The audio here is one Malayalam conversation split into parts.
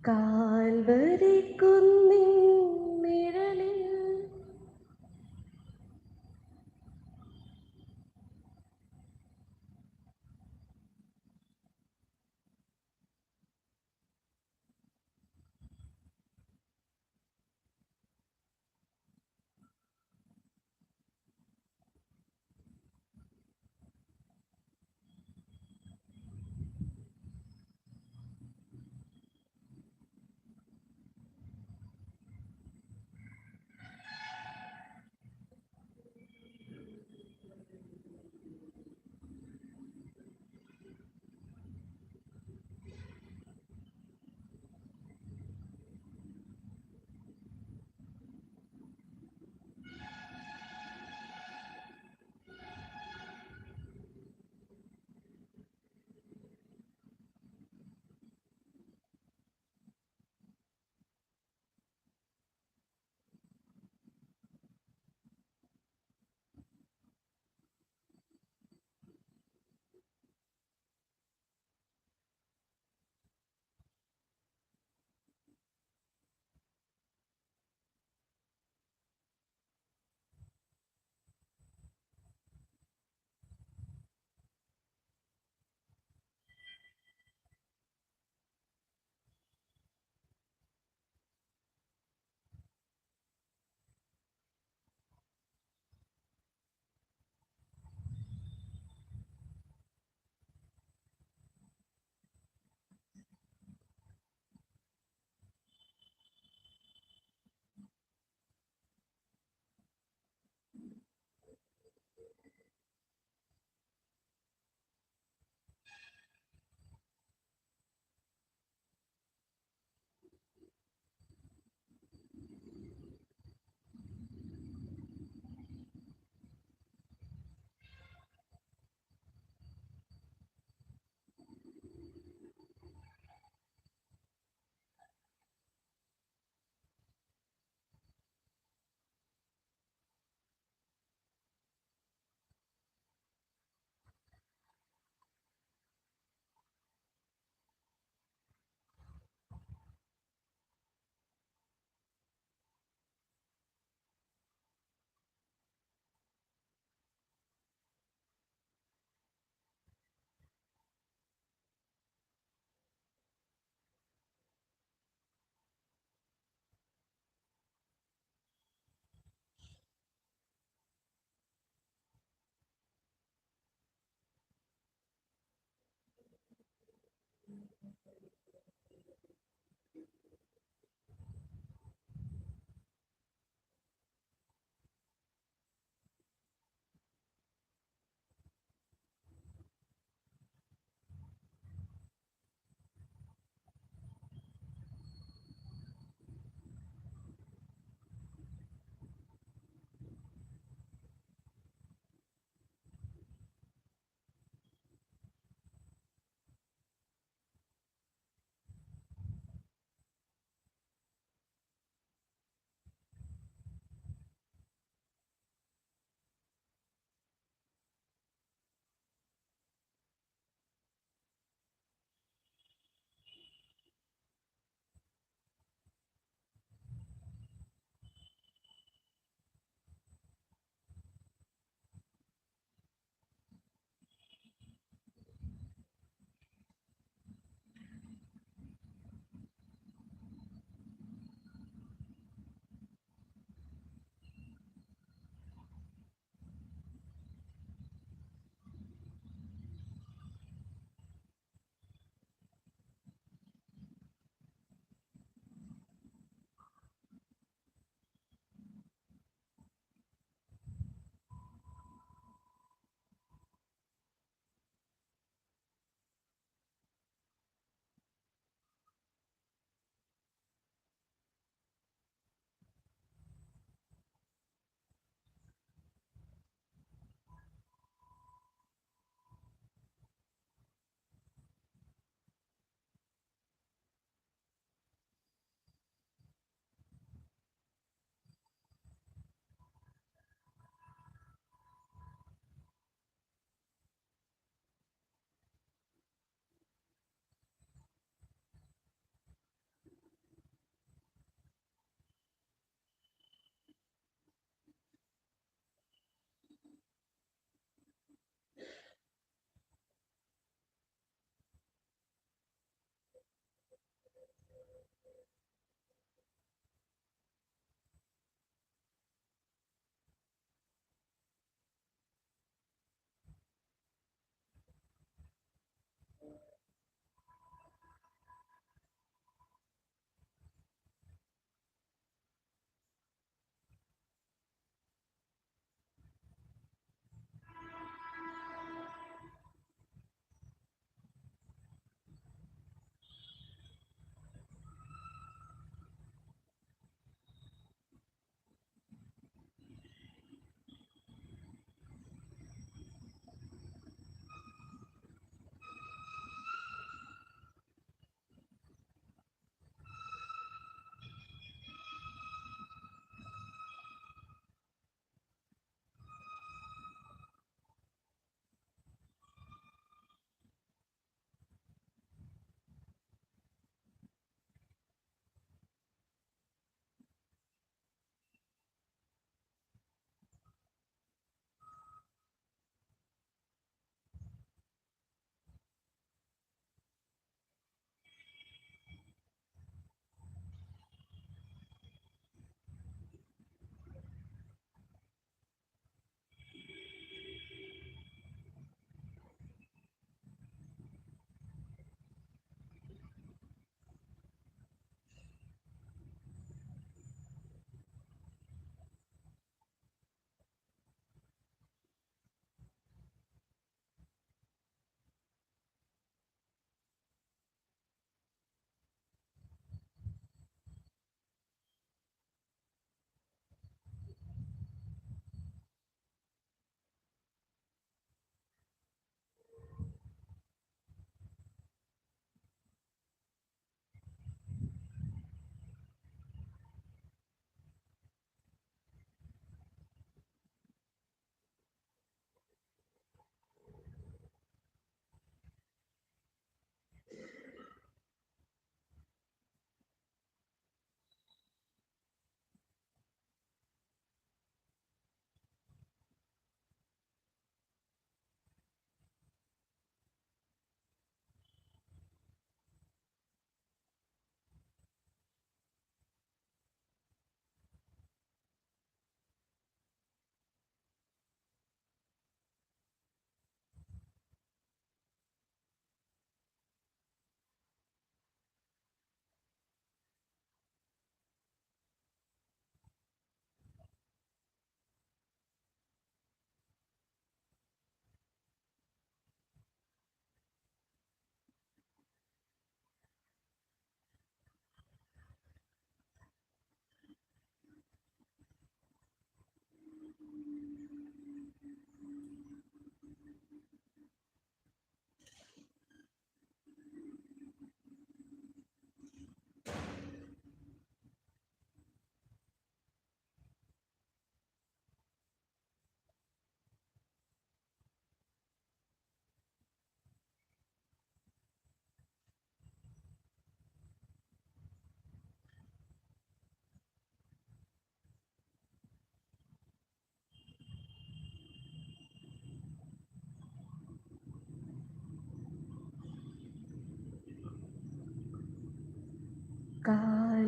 കാൽവരി കുന്നിൻ നിഴലിൽ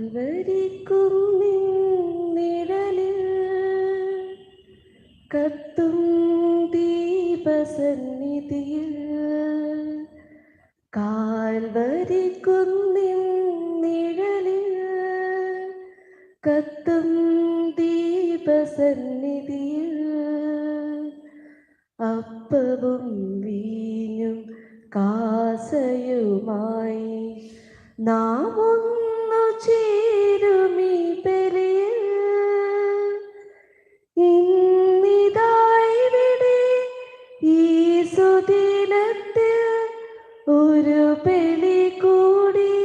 കാൽവരിക്കുന്നിൻ നിഴലിൽ കത്തും ദീപസന്നിധിയിൽ കാൽവരിക്കുന്നിൻ നിഴലിൽ കത്തും ദീപസന്നിധിയിൽ അപ്പവും വീഞ്ഞും കാസയുമായി നാം ഒന്നു ചേരുമീ ബലിയിൽ ഇന്നിതായിവിടെ ഈ സുദിനത്തിൽ ഒരു ബലി കൂടി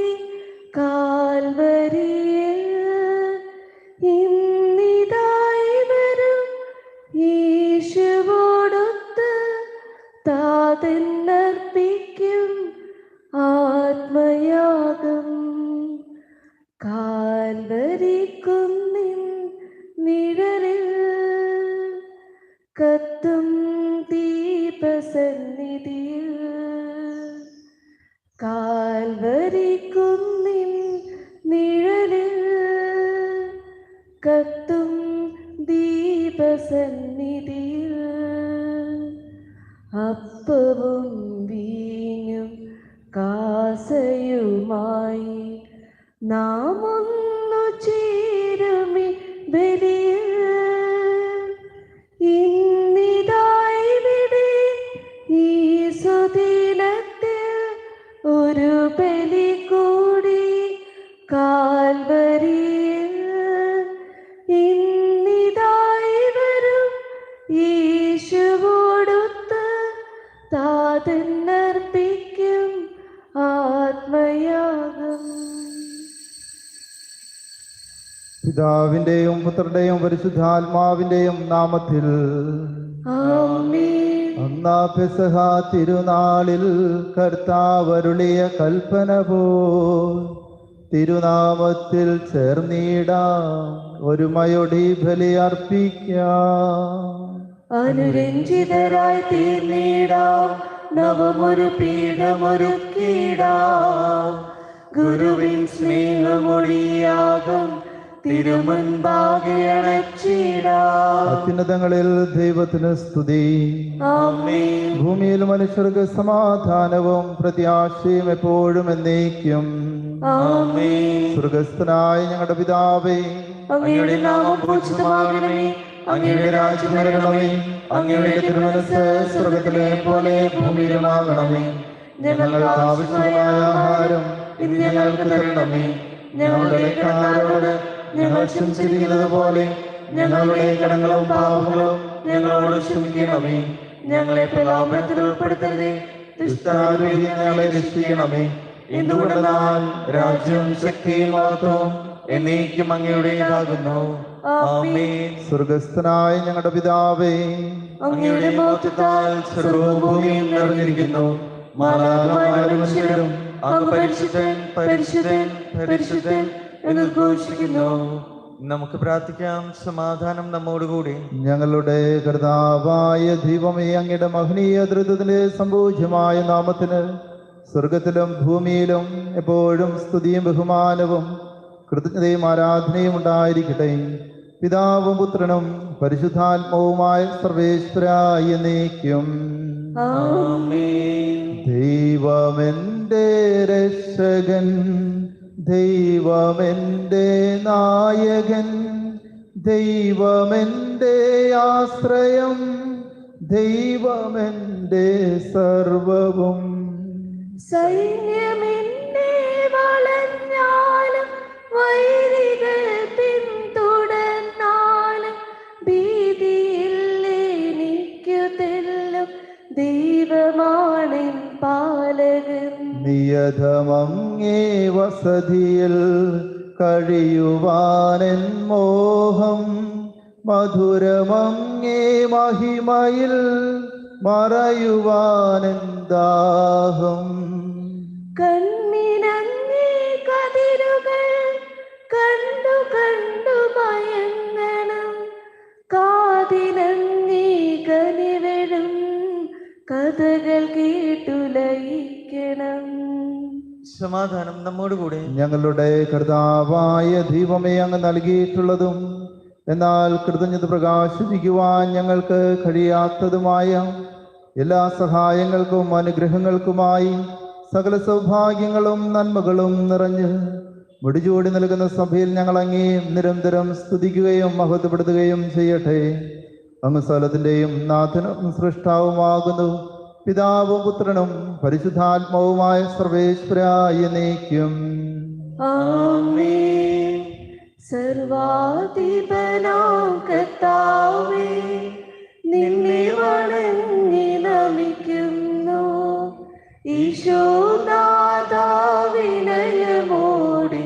കാൽവരിയിൽ ഇന്നിതായി വരും യേശുവോടൊത്ത് താതന്നർപ്പിക്കും ആത്മയാഗം കാൽവരിക്കുന്നിൻ നിഴലിൽ കത്തും ദീപസന്നിധിയിൽ കാൽവരിക്കുന്നിൻ നിഴലിൽ കത്തും ദീപസന്നിധിയിൽ അപ്പവും വീഞ്ഞും കാസയുമായി നാം ഒന്നു ചേരുമി ബലിയിൽ ഇന്നിതായിവിടെ ഈ സുദിനത്തിൽ ഒരു ബലി കൂടി കാൽവരിയിൽ ഇന്നിതായി വരും യേശുവോടൊത്ത് താതന്നർപ്പിക്കും ആത്മയാഗം. പിതാവിന്റെയും പുത്രന്റെയും പരിശുദ്ധാത്മാവിന്റെയും നാമത്തിൽ ആമേൻ. അന്നാ പെസഹ തിരുനാളിൽ കർത്താവരുളിയ കൽപ്പന പോൽ തിരുനാമത്തിൽ ചേർന്നിടാം ഒരുമയൊടി ബലി അർപ്പിക്കാം. അനുരഞ്ജിതരായി തീർന്നിടാം നവമൊരു പീഠമൊരുക്കിടാം ഗുരുവിൻ സ്നേഹമൊഴിയാകും തിരുമുൻപാകെ അണച്ചിടാം. അത്യുന്നതങ്ങളിൽ ദൈവത്തിന് സ്തുതി. ആമേൻ. ഭൂമിയിൽ മനുഷ്യർക്ക് സമാധാനവും പ്രത്യാശയും എപ്പോഴും എന്നേക്കും. ആമേൻ. സ്വർഗസ്ഥനായ ഞങ്ങളുടെ പിതാവേ, അങ്ങയുടെ നാമം പൂജിതമാകണമേ, അങ്ങയുടെ രാജ്യം വരണമേ, അങ്ങയുടെ തിരുമനസ്സ് സ്വർഗത്തിലെ പോലെ ഭൂമിയിലുമാകണമേ. ഞങ്ങൾക്ക് ആവശ്യമായ ആഹാരം ഇന്ന് ഞങ്ങൾക്ക് തരണമേ. ഞങ്ങളുടെ കടക്കാരോട് ഞങ്ങൾ ക്ഷമിച്ചിരിക്കുന്നത് പോലെ ഞങ്ങളുടെ കടങ്ങളും പാപങ്ങളും ഞങ്ങളോട് ക്ഷമിക്കണമേ. ഞങ്ങളെ പ്രലോഭനത്തിൽ ഉൾപ്പെടുത്തരുതേ, ദുഷ്ടാരൂപി ഞങ്ങളെ രക്ഷിക്കണമേ. എന്തുകൊണ്ടെന്നാൽ രാജ്യം ശക്തിയും മഹത്വവും എന്നേക്കും അങ്ങയുടേതാകുന്നു. ആമേൻ. സ്വർഗസ്ഥനായ ഞങ്ങളുടെ പിതാവേ, അങ്ങയുടെ മഹത്വത്താൽ സർവ്വവും ഭൂമിയും നിറഞ്ഞിരിക്കുന്നു. മാലാഖമാരും മനുഷ്യരും അങ്ങ് പരിശുദ്ധൻ പരിശുദ്ധൻ പരിശുദ്ധൻ എന്ന് ഘോഷിക്കുന്നു. നമുക്ക് പ്രാർത്ഥിക്കാം. സമാധാനം നമ്മോടുകൂടി. ഞങ്ങളുടെ കർത്താവായ ദൈവമേ, അങ്ങയുടെ മഹനീയ ധൃതത്തിന്റെ സംപൂജ്യമായ നാമത്തിന് സ്വർഗത്തിലും ഭൂമിയിലും എപ്പോഴും സ്തുതിയും ബഹുമാനവും കൃതജ്ഞതയും ആരാധനയും ഉണ്ടായിരിക്കട്ടെ. പിതാവും പുത്രനും പരിശുദ്ധാത്മാവുമായ സർവേശ്വരായ എന്നേക്കും. ആമേൻ. ദൈവമെന്റെ രക്ഷകൻ, ദൈവമെന്റെ നായകൻ, ദൈവമെന്റെ ആശ്രയം, ദൈവമെന്റെ സർവവും. സൈന്യമെന്നെ വളഞ്ഞാലും വൈരികൾ പിന്തുടർന്നാലും ഭീതിയില്ലെനിക്കു തെല്ലും ദൈവമാണെൻ പാലകൻ. നിയതമങ്ങേ വസതിയിൽ കഴിയുവാനെൻ മോഹം, മധുരമങ്ങേ മഹിമയിൽ മറയുവാനെൻ ദാഹം. കണ്ണിനങ്ങേ കതിരുകൾ കണ്ടു കണ്ടു മയങ്ങണം, കാതിനങ്ങേ കനിവെഴും കഥകൾ കേട്ടുലയിക്കണം. സമാധാനം നമ്മോടുകൂടെ. ഞങ്ങളുടെ കർത്താവായ ദൈവമേ, അങ്ങ് നൽകിയിട്ടുള്ളതും എന്നാൽ കൃതജ്ഞത പ്രകാശിപ്പിക്കുവാൻ ഞങ്ങൾക്ക് കഴിയാത്തതുമായ എല്ലാ സഹായങ്ങൾക്കും അനുഗ്രഹങ്ങൾക്കുമായി സകല സൗഭാഗ്യങ്ങളും നന്മകളും നിറഞ്ഞ് മുടിചൂടി നൽകുന്ന സഭയിൽ ഞങ്ങൾ അങ്ങേ നിരന്തരം സ്തുതിക്കുകയും മഹത്വപ്പെടുത്തുകയും ചെയ്യട്ടെ. അങ്ങ് സ്ഥലത്തിൻ്റെയും നാഥനും സൃഷ്ടാവുമാകുന്നു. പിതാവും പുത്രനും പരിശുദ്ധാത്മാവുമായ സർവേശ്വരായ എന്നേക്കും. ആമേൻ. സർവാധിപനാം കർത്താവേ, നിന്നെ വണങ്ങി നമിക്കുന്നു. ഈശോനാഥാ, വിനയമോടെ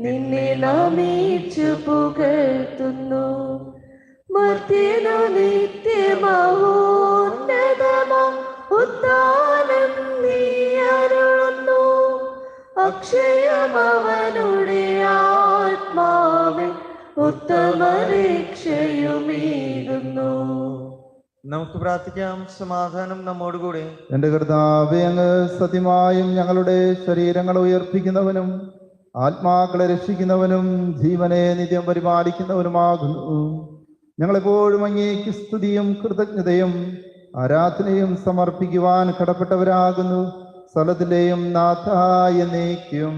നിന്നെ നമിച്ചു പുകഴ്ത്തുന്നു. മർത്യനു നിത്യമഹോന്നതമാം ഉദ്ധാനം നീ അരുളുന്നു. അക്ഷയമവനുടെ ആത്മാവിൽ ഉത്തമ രക്ഷയുമേകുന്നു. നമുക്ക് പ്രാർത്ഥിക്കാം. സമാധാനം നമ്മോടുകൂടെ. എൻ്റെ കർത്താവേ, അങ്ങ് സത്യമായും ഞങ്ങളുടെ ശരീരങ്ങളെ ഉയർപ്പിക്കുന്നവനും ആത്മാക്കളെ രക്ഷിക്കുന്നവനും ജീവനെ നിത്യം പരിപാലിക്കുന്നവനുമാകുന്നു. ഞങ്ങളെപ്പോഴും അങ്ങേക്ക് സ്തുതിയും കൃതജ്ഞതയും ആരാധനയും സമർപ്പിക്കുവാൻ കടപ്പെട്ടവരാകുന്നു. സ്ഥലത്തിന്റെയും നാഥായ എന്നേക്കും.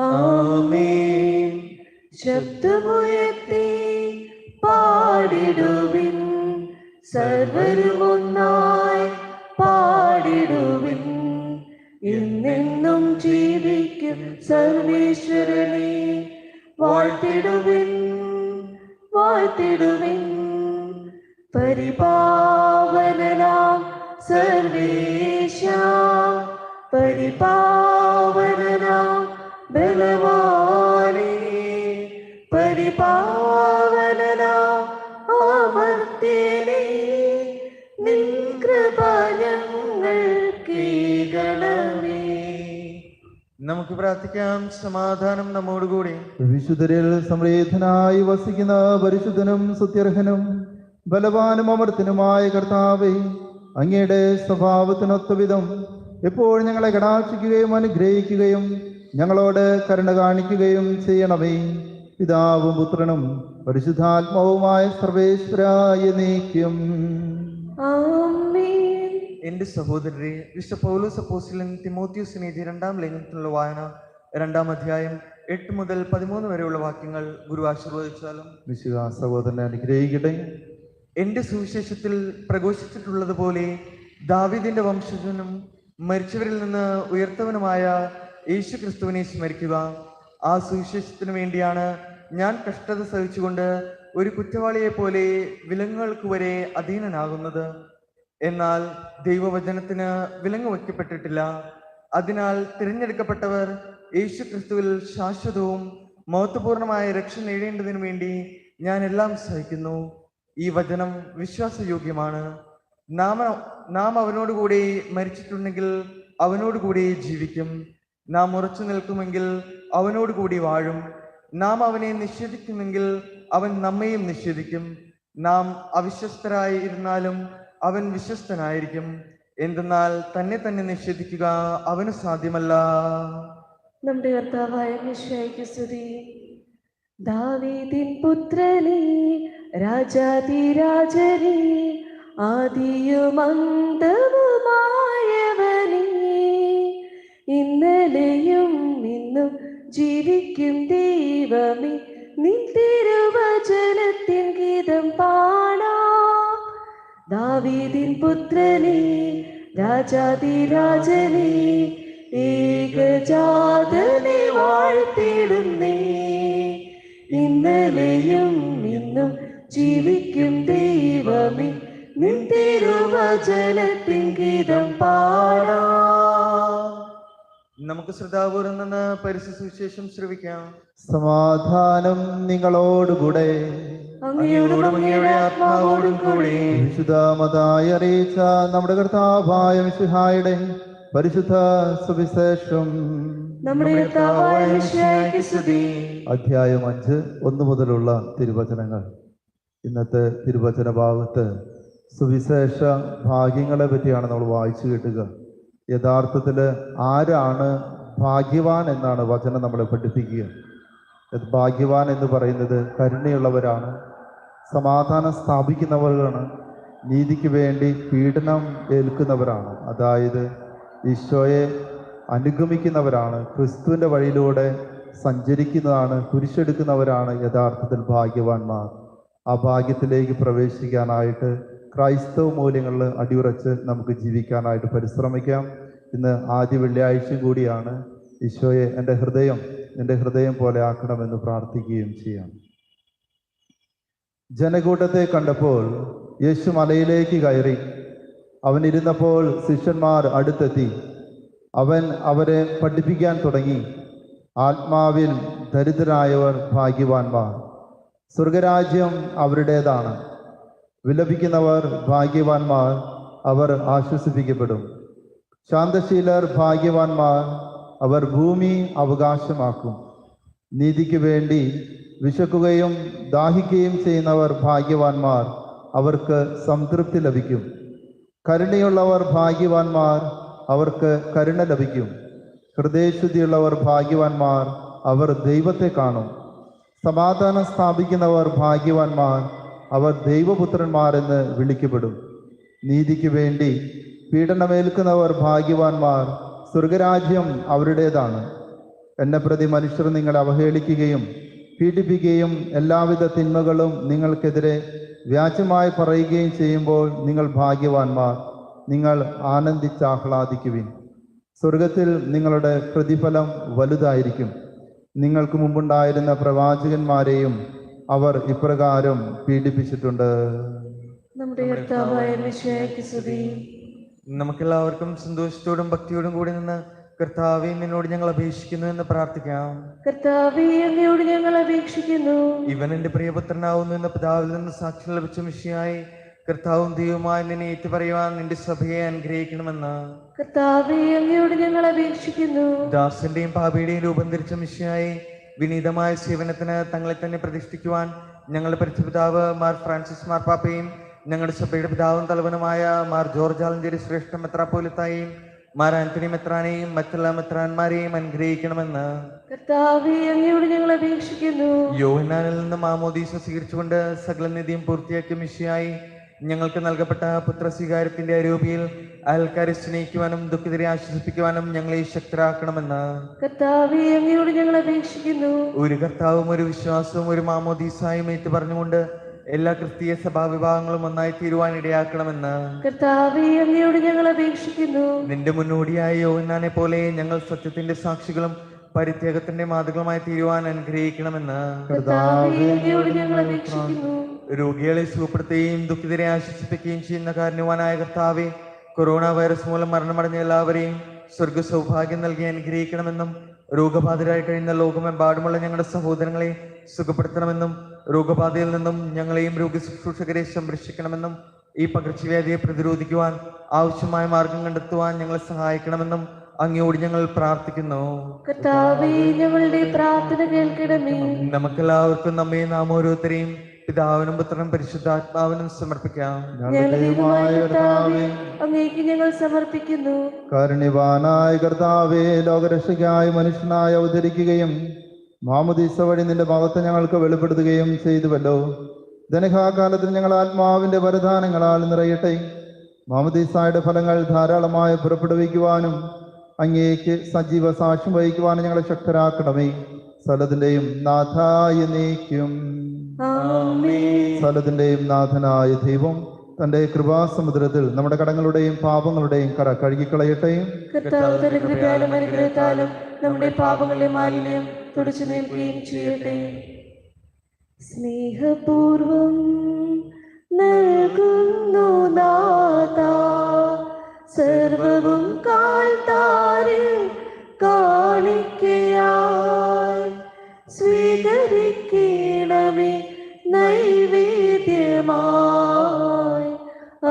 ആമേൻ. ശബ്ദമുയർത്തി പാടിടുവിൻ, സർവരും ഒന്നായി പാടിടുവിൻ. എന്നെന്നും ജീവിക്കും സർവേശ്വരനെ വാഴ്ത്തിടുവിൻ, വാഴ്ത്തിടുവിൻ. പരിപാവനനാം സർവേശ, പരിപാവനനാം ബലവാനേ, പരിപാവനനാം അമർത്യനേ, നിൻ കൃപ ഞങ്ങൾക്കേകണമേ. നമുക്ക് പ്രാർത്ഥിക്കാം. സമാധാനം നമ്മോടുകൂടി. വിശുദ്ധരിൽ സമൃദ്ധനായി വസിക്കുന്ന പരിശുദ്ധനും സുത്യർഹനും ബലവാനും അമർത്തനുമായ കർത്താവേ, അങ്ങയുടെ സ്വഭാവത്തിനൊത്ത വിധം എപ്പോഴും ഞങ്ങളെ കടാക്ഷിക്കുകയും അനുഗ്രഹിക്കുകയും ഞങ്ങളോട് കരുണ കാണിക്കുകയും ചെയ്യണമേ. പിതാവും പുത്രനും പരിശുദ്ധാത്മാവുമായ സർവേശ്വരായ എന്നേക്കും. ആമേൻ. എന്റെ സഹോദരരെ, വിശുദ്ധ പൗലോസ് അപ്പോസ്തലൻ തിമോത്തിയോസിന് എഴുതിയ 2-ാം ലേഖനത്തിലുള്ള വായന 2-ാം അധ്യായം 8 മുതൽ 13 വരെയുള്ള വാക്യങ്ങൾ ഗുരു ആശീർവദിച്ചാലും. വിശുദ്ധ സഹോദരനെ അനുഗ്രഹിക്കട്ടെ. എന്റെ സുവിശേഷത്തിൽ പ്രഘോഷിച്ചിട്ടുള്ളതുപോലെ ദാവീദിന്റെ വംശജനും മരിച്ചവരിൽ നിന്ന് ഉയർത്തവനുമായ യേശു ക്രിസ്തുവിനെ സ്മരിക്കുക. ആ സുവിശേഷത്തിനു വേണ്ടിയാണ് ഞാൻ കഷ്ടത സഹിച്ചുകൊണ്ട് ഒരു കുറ്റവാളിയെ പോലെ വിലങ്ങുകൾക്ക് വരെ അധീനനാകുന്നത്. എന്നാൽ ദൈവവചനത്തിന് വിലങ്ങ് വയ്ക്കപ്പെട്ടിട്ടില്ല. അതിനാൽ തിരഞ്ഞെടുക്കപ്പെട്ടവർ യേശു ക്രിസ്തുവിൽ ശാശ്വതവും മഹത്വപൂർണമായ രക്ഷ നേടേണ്ടതിനു വേണ്ടി ഞാൻ എല്ലാം സഹിക്കുന്നു. ഈ വചനം വിശ്വാസയോഗ്യമാണ്. നാം അവനോടുകൂടി മരിച്ചിട്ടുണ്ടെങ്കിൽ അവനോടുകൂടി ജീവിക്കും. നാം ഉറച്ചു നിൽക്കുമെങ്കിൽ അവനോടുകൂടി വാഴും. നാം അവനെ നിഷേധിക്കുമെങ്കിൽ അവൻ നമ്മയും നിഷേധിക്കും. നാം അവിശ്വസ്തരായിരുന്നാലും അവൻ വിശ്വസ്തനായിരിക്കും. എന്തെന്നാൽ തന്നെ തന്നെ നിഷേധിക്കുക അവന് സാധ്യമല്ല. നമ്മുടെ കർത്താവായ മിശിഹായ്ക്ക് സ്തുതി. ദാവീദിൻ പുത്രനേ, രാജാധിരാജനേ, ആദിയും അന്തവുമായവനേ, ഇന്നലെയും ഇന്നും ജീവിക്കും ദൈവമേ, നിൻ തിരുവചനത്തിൻ ഗീതം പാടാം. ദാവീദിൻ പുത്രനേ, രാജാധിരാജനേ, ഏകജാതനെ വാഴ്ത്തിടുന്നേ, ഇന്നലെയും ഇന്നും ജീവിക്കും ദൈവമേ, നിൻ തിരുവചനത്തിൻ ഗീതം പാടാം. നമുക്ക് ശ്രദ്ധാപൂർവം നിന്ന് പരിശുദ്ധ സുവിശേഷം ശ്രവിക്കാം. സമാധാനം നിങ്ങളോടുകൂടെ. അങ്ങയോടും അങ്ങയുടെ ആത്മാവോടും കൂടി. വിശുദ്ധ മത്തായി അറിയിച്ച നമ്മുടെ കർത്താവായ മിശിഹായുടെ പരിശുദ്ധ സുവിശേഷം. നമ്മുടെ കർത്താവായ മിശിഹായ്ക്ക് സ്തുതി. അധ്യായം 5 1 മുതലുള്ള തിരുവചനങ്ങൾ. ഇന്നത്തെ തിരുവചന ഭാഗത്ത് സുവിശേഷ ഭാഗ്യങ്ങളെ പറ്റിയാണ് നമ്മൾ വായിച്ചു കേട്ടുക. യഥാർത്ഥത്തിൽ ആരാണ് ഭാഗ്യവാൻ എന്നാണ് വചനം നമ്മളെ പഠിപ്പിക്കുക. ഭാഗ്യവാൻ എന്ന് പറയുന്നത് കരുണയുള്ളവരാണ്, സമാധാനം സ്ഥാപിക്കുന്നവരാണ്, നീതിക്ക് വേണ്ടി പീഡനം ഏൽക്കുന്നവരാണ്, അതായത് ഈശോയെ അനുഗമിക്കുന്നവരാണ്, ക്രിസ്തുവിൻ്റെ വഴിയിലൂടെ സഞ്ചരിക്കുന്നതാണ്, കുരിശെടുക്കുന്നവരാണ് യഥാർത്ഥത്തിൽ ഭാഗ്യവാന്മാർ. ആ ഭാഗ്യത്തിലേക്ക് പ്രവേശിക്കാനായിട്ട് ക്രൈസ്തവ മൂല്യങ്ങളിൽ അടിയുറച്ച് നമുക്ക് ജീവിക്കാനായിട്ട് പരിശ്രമിക്കാം. ഇന്ന് ആദ്യ വെള്ളിയാഴ്ചയും കൂടിയാണ്. ഈശോയെ എൻ്റെ ഹൃദയം പോലെ ആക്കണമെന്ന് പ്രാർത്ഥിക്കുകയും ചെയ്യാം. ജനക്കൂട്ടത്തെ കണ്ടപ്പോൾ യേശു മലയിലേക്ക് കയറി. അവൻ ഇരുന്നപ്പോൾ ശിഷ്യന്മാർ അടുത്തെത്തി. അവൻ അവരെ പഠിപ്പിക്കാൻ തുടങ്ങി. ആത്മാവിൽ ദരിദ്രരായവർ ഭാഗ്യവാന്മാർ, സ്വർഗരാജ്യം അവരുടേതാണ്. വിലപിക്കുന്നവർ ഭാഗ്യവാന്മാർ, അവർ ആശ്വസിപ്പിക്കപ്പെടും. ശാന്തശീലർ ഭാഗ്യവാന്മാർ, അവർ ഭൂമി അവകാശമാക്കും. നീതിക്ക് വേണ്ടി വിശക്കുകയും ദാഹിക്കുകയും ചെയ്യുന്നവർ ഭാഗ്യവാന്മാർ, അവർക്ക് സംതൃപ്തി ലഭിക്കും. കരുണയുള്ളവർ ഭാഗ്യവാന്മാർ, അവർക്ക് കരുണ ലഭിക്കും. ഹൃദയശുദ്ധിയുള്ളവർ ഭാഗ്യവാന്മാർ, അവർ ദൈവത്തെ കാണും. സമാധാനം സ്ഥാപിക്കുന്നവർ ഭാഗ്യവാന്മാർ, അവർ ദൈവപുത്രന്മാരെന്ന് വിളിക്കപ്പെടും. നീതിക്ക് വേണ്ടി പീഡനമേൽക്കുന്നവർ ഭാഗ്യവാന്മാർ, സ്വർഗരാജ്യം അവരുടേതാണ്. എന്നെ പ്രതി മനുഷ്യർ നിങ്ങളെ അവഹേളിക്കുകയും പീഡിപ്പിക്കുകയും എല്ലാവിധ തിന്മകളും നിങ്ങൾക്കെതിരെ വ്യാജമായി പറയുകയും ചെയ്യുമ്പോൾ നിങ്ങൾ ഭാഗ്യവാന്മാർ. നിങ്ങൾ ആനന്ദിച്ചാഹ്ലാദിക്കുവിൻ. സ്വർഗത്തിൽ നിങ്ങളുടെ പ്രതിഫലം വലുതായിരിക്കും. നിങ്ങൾക്ക് മുമ്പുണ്ടായിരുന്ന പ്രവാചകന്മാരെയും അവർ ഇപ്രകാരം പീഡിപ്പിച്ചിട്ടുണ്ട്. നമ്മുടെ കർത്താവായ മിശിഹായ്ക്ക് സ്തുതി. നമുക്കെല്ലാവർക്കും സന്തോഷത്തോടും ഭക്തിയോടും കൂടി നിന്ന് കർത്താവേ, നിന്നോട് ഞങ്ങൾ അപേക്ഷിക്കുന്നു എന്ന് പ്രാർത്ഥിക്കാം. കർത്താവേ, അങ്ങയോട് ഞങ്ങൾ അപേക്ഷിക്കുന്നു. ഇവൻ എന്റെ പ്രിയപുത്രനാവുന്നു എന്ന പിതാവിൽ നിന്ന് സാക്ഷ്യം ലഭിച്ച മിശിഹായി, കർത്താവും ദൈവവുമായി നിന്നെ ഏറ്റുപറയുവാൻ നിന്റെ സഭയെ അനുഗ്രഹിക്കണമെന്ന്. കർത്താവേ, അങ്ങയോട് ഞങ്ങൾ അപേക്ഷിക്കുന്നു. ദാസന്റെയും പാപിയുടെയും രൂപം ധരിച്ച മിശിഹായി, വിനീതമായ സേവനത്തിന് തങ്ങളെ തന്നെ പ്രതിഷ്ഠിക്കുവാൻ ഞങ്ങളുടെ പരിശുദ്ധപിതാവ് മാർ ഫ്രാൻസിസ് മാർപ്പാപ്പയും ഞങ്ങളുടെ സഭയുടെ പിതാവും തലവനുമായ മാർ ജോർജ് ആലഞ്ചേരി ശ്രേഷ്ഠ മെത്രാപ്പോലിത്തായും മാർ ആന്റണി മെത്രാനെയും മറ്റെല്ലാ മെത്രാന്മാരെയും അനുഗ്രഹിക്കണമെന്ന്. കർത്താവേ, അങ്ങയോട് ഞങ്ങൾ അപേക്ഷിക്കുന്നു. യോഹന്നാനിൽ നിന്ന് മാമോദീസ സ്വീകരിച്ചുകൊണ്ട് സകല നിധിയും പൂർത്തിയാക്കിയ മിശിഹായി, ഞങ്ങൾക്ക് നൽകപ്പെട്ട പുത്രസ്വീകാര്യത്തിന്റെ അരൂപിയിൽ അയൽക്കാരെ സ്നേഹിക്കുവാനും ദുഃഖിതരെ ആശ്വസിപ്പിക്കുവാനും ഞങ്ങളെ ശക്തരാക്കണമെന്ന്. കർത്താവേ, അങ്ങയോട് ഞങ്ങൾ അപേക്ഷിക്കുന്നു. ഒരു കർത്താവും ഒരു വിശ്വാസവും ഒരു മാമോദീസായും ഏറ്റു പറഞ്ഞുകൊണ്ട് എല്ലാ ക്രിസ്തീയ സഭാവിഭാഗങ്ങളും ഒന്നായി തീരുവാൻ ഇടയാക്കണമെന്ന്. കർത്താവേ, അങ്ങയോട് ഞങ്ങൾ അപേക്ഷിക്കുന്നു. നിന്റെ മുന്നോടിയായ യോഹന്നാനെ പോലെ ഞങ്ങൾ സത്യത്തിന്റെ സാക്ഷികളും പരിത്യാഗത്തിന്റെ മാതൃകളുമായി തീരുവാൻ അനുഗ്രഹിക്കണമെന്ന്. കർത്താവേ, അങ്ങയോട് ഞങ്ങൾ അപേക്ഷിക്കുന്നു. രോഗികളെ സുഖപ്പെടുത്തുകയും ദുഃഖിതരെ ആശ്വസിപ്പിക്കുകയും ചെയ്യുന്ന കാരുണ്യവാനായ കർത്താവേ, കൊറോണ വൈറസ് മൂലം മരണമടഞ്ഞ എല്ലാവരെയും സ്വർഗ സൗഭാഗ്യം നൽകി അനുഗ്രഹിക്കണമെന്നും രോഗബാധിതരായി കഴിയുന്ന ലോകമെമ്പാടുമുള്ള ഞങ്ങളുടെ സഹോദരങ്ങളെ സുഖപ്പെടുത്തണമെന്നും രോഗബാധയിൽ നിന്നും ഞങ്ങളെയും രോഗശുശ്രൂഷകരെ സംരക്ഷിക്കണമെന്നും ഈ പകർച്ചവ്യാധിയെ പ്രതിരോധിക്കുവാൻ ആവശ്യമായ മാർഗം കണ്ടെത്തുവാൻ ഞങ്ങളെ സഹായിക്കണമെന്നും അങ്ങയോട് ഞങ്ങൾ പ്രാർത്ഥിക്കുന്നു. കർത്താവേ, ഞങ്ങളുടെ പ്രാർത്ഥന കേൾക്കണമേ. നമുക്കെല്ലാവർക്കും നമ്മെ നാം ഓരോരുത്തരെയും പിതാവിനും പുത്രനും പരിശുദ്ധാത്മാവിനും സമർപ്പിക്കാം. അങ്ങേക്ക് ഞങ്ങൾ സമർപ്പിക്കുന്നു. കാരുണ്യവാനായ കർത്താവേ, ലോകരക്ഷയ്ക്കായി മനുഷ്യനായി അവതരിക്കുകയും മാമോദീസ വഴി നിന്റെ മഹത്വം ഞങ്ങൾക്ക് വെളിപ്പെടുത്തുകയും ചെയ്തുവല്ലോ. ധനകാലത്തിൽ ഞങ്ങൾ ആത്മാവിന്റെ വരദാനങ്ങളാൽ നിറയട്ടെ. മാമോദീസായുടെ ഫലങ്ങൾ ധാരാളമായി പുറപ്പെടുവിക്കുവാനും അങ്ങേക്ക് സജീവ സാക്ഷ്യം വഹിക്കുവാനും ഞങ്ങളെ ശക്തരാക്കണമേ. സകലത്തിന്റെയും നാഥായ നീക്കും. സകലത്തിന്റെയും നാഥനായ ദൈവം തന്റെ കൃപാസമുദ്രത്തിൽ നമ്മുടെ കടങ്ങളുടെയും പാപങ്ങളുടെയും കറ കഴുകിക്കളയട്ടെ. നമ്മുടെ പാപങ്ങളുടെ മാലിന്യം തുടച്ചു നീക്കുകയും ചെയ്യട്ടെ. സ്നേഹപൂർവം നൽകുന്നു നാഥാ സർവവും കാൽത്താരിൽ കാണിക്കയായി. സ്വീകരിക്കണമേ നൈവേദ്യമായി.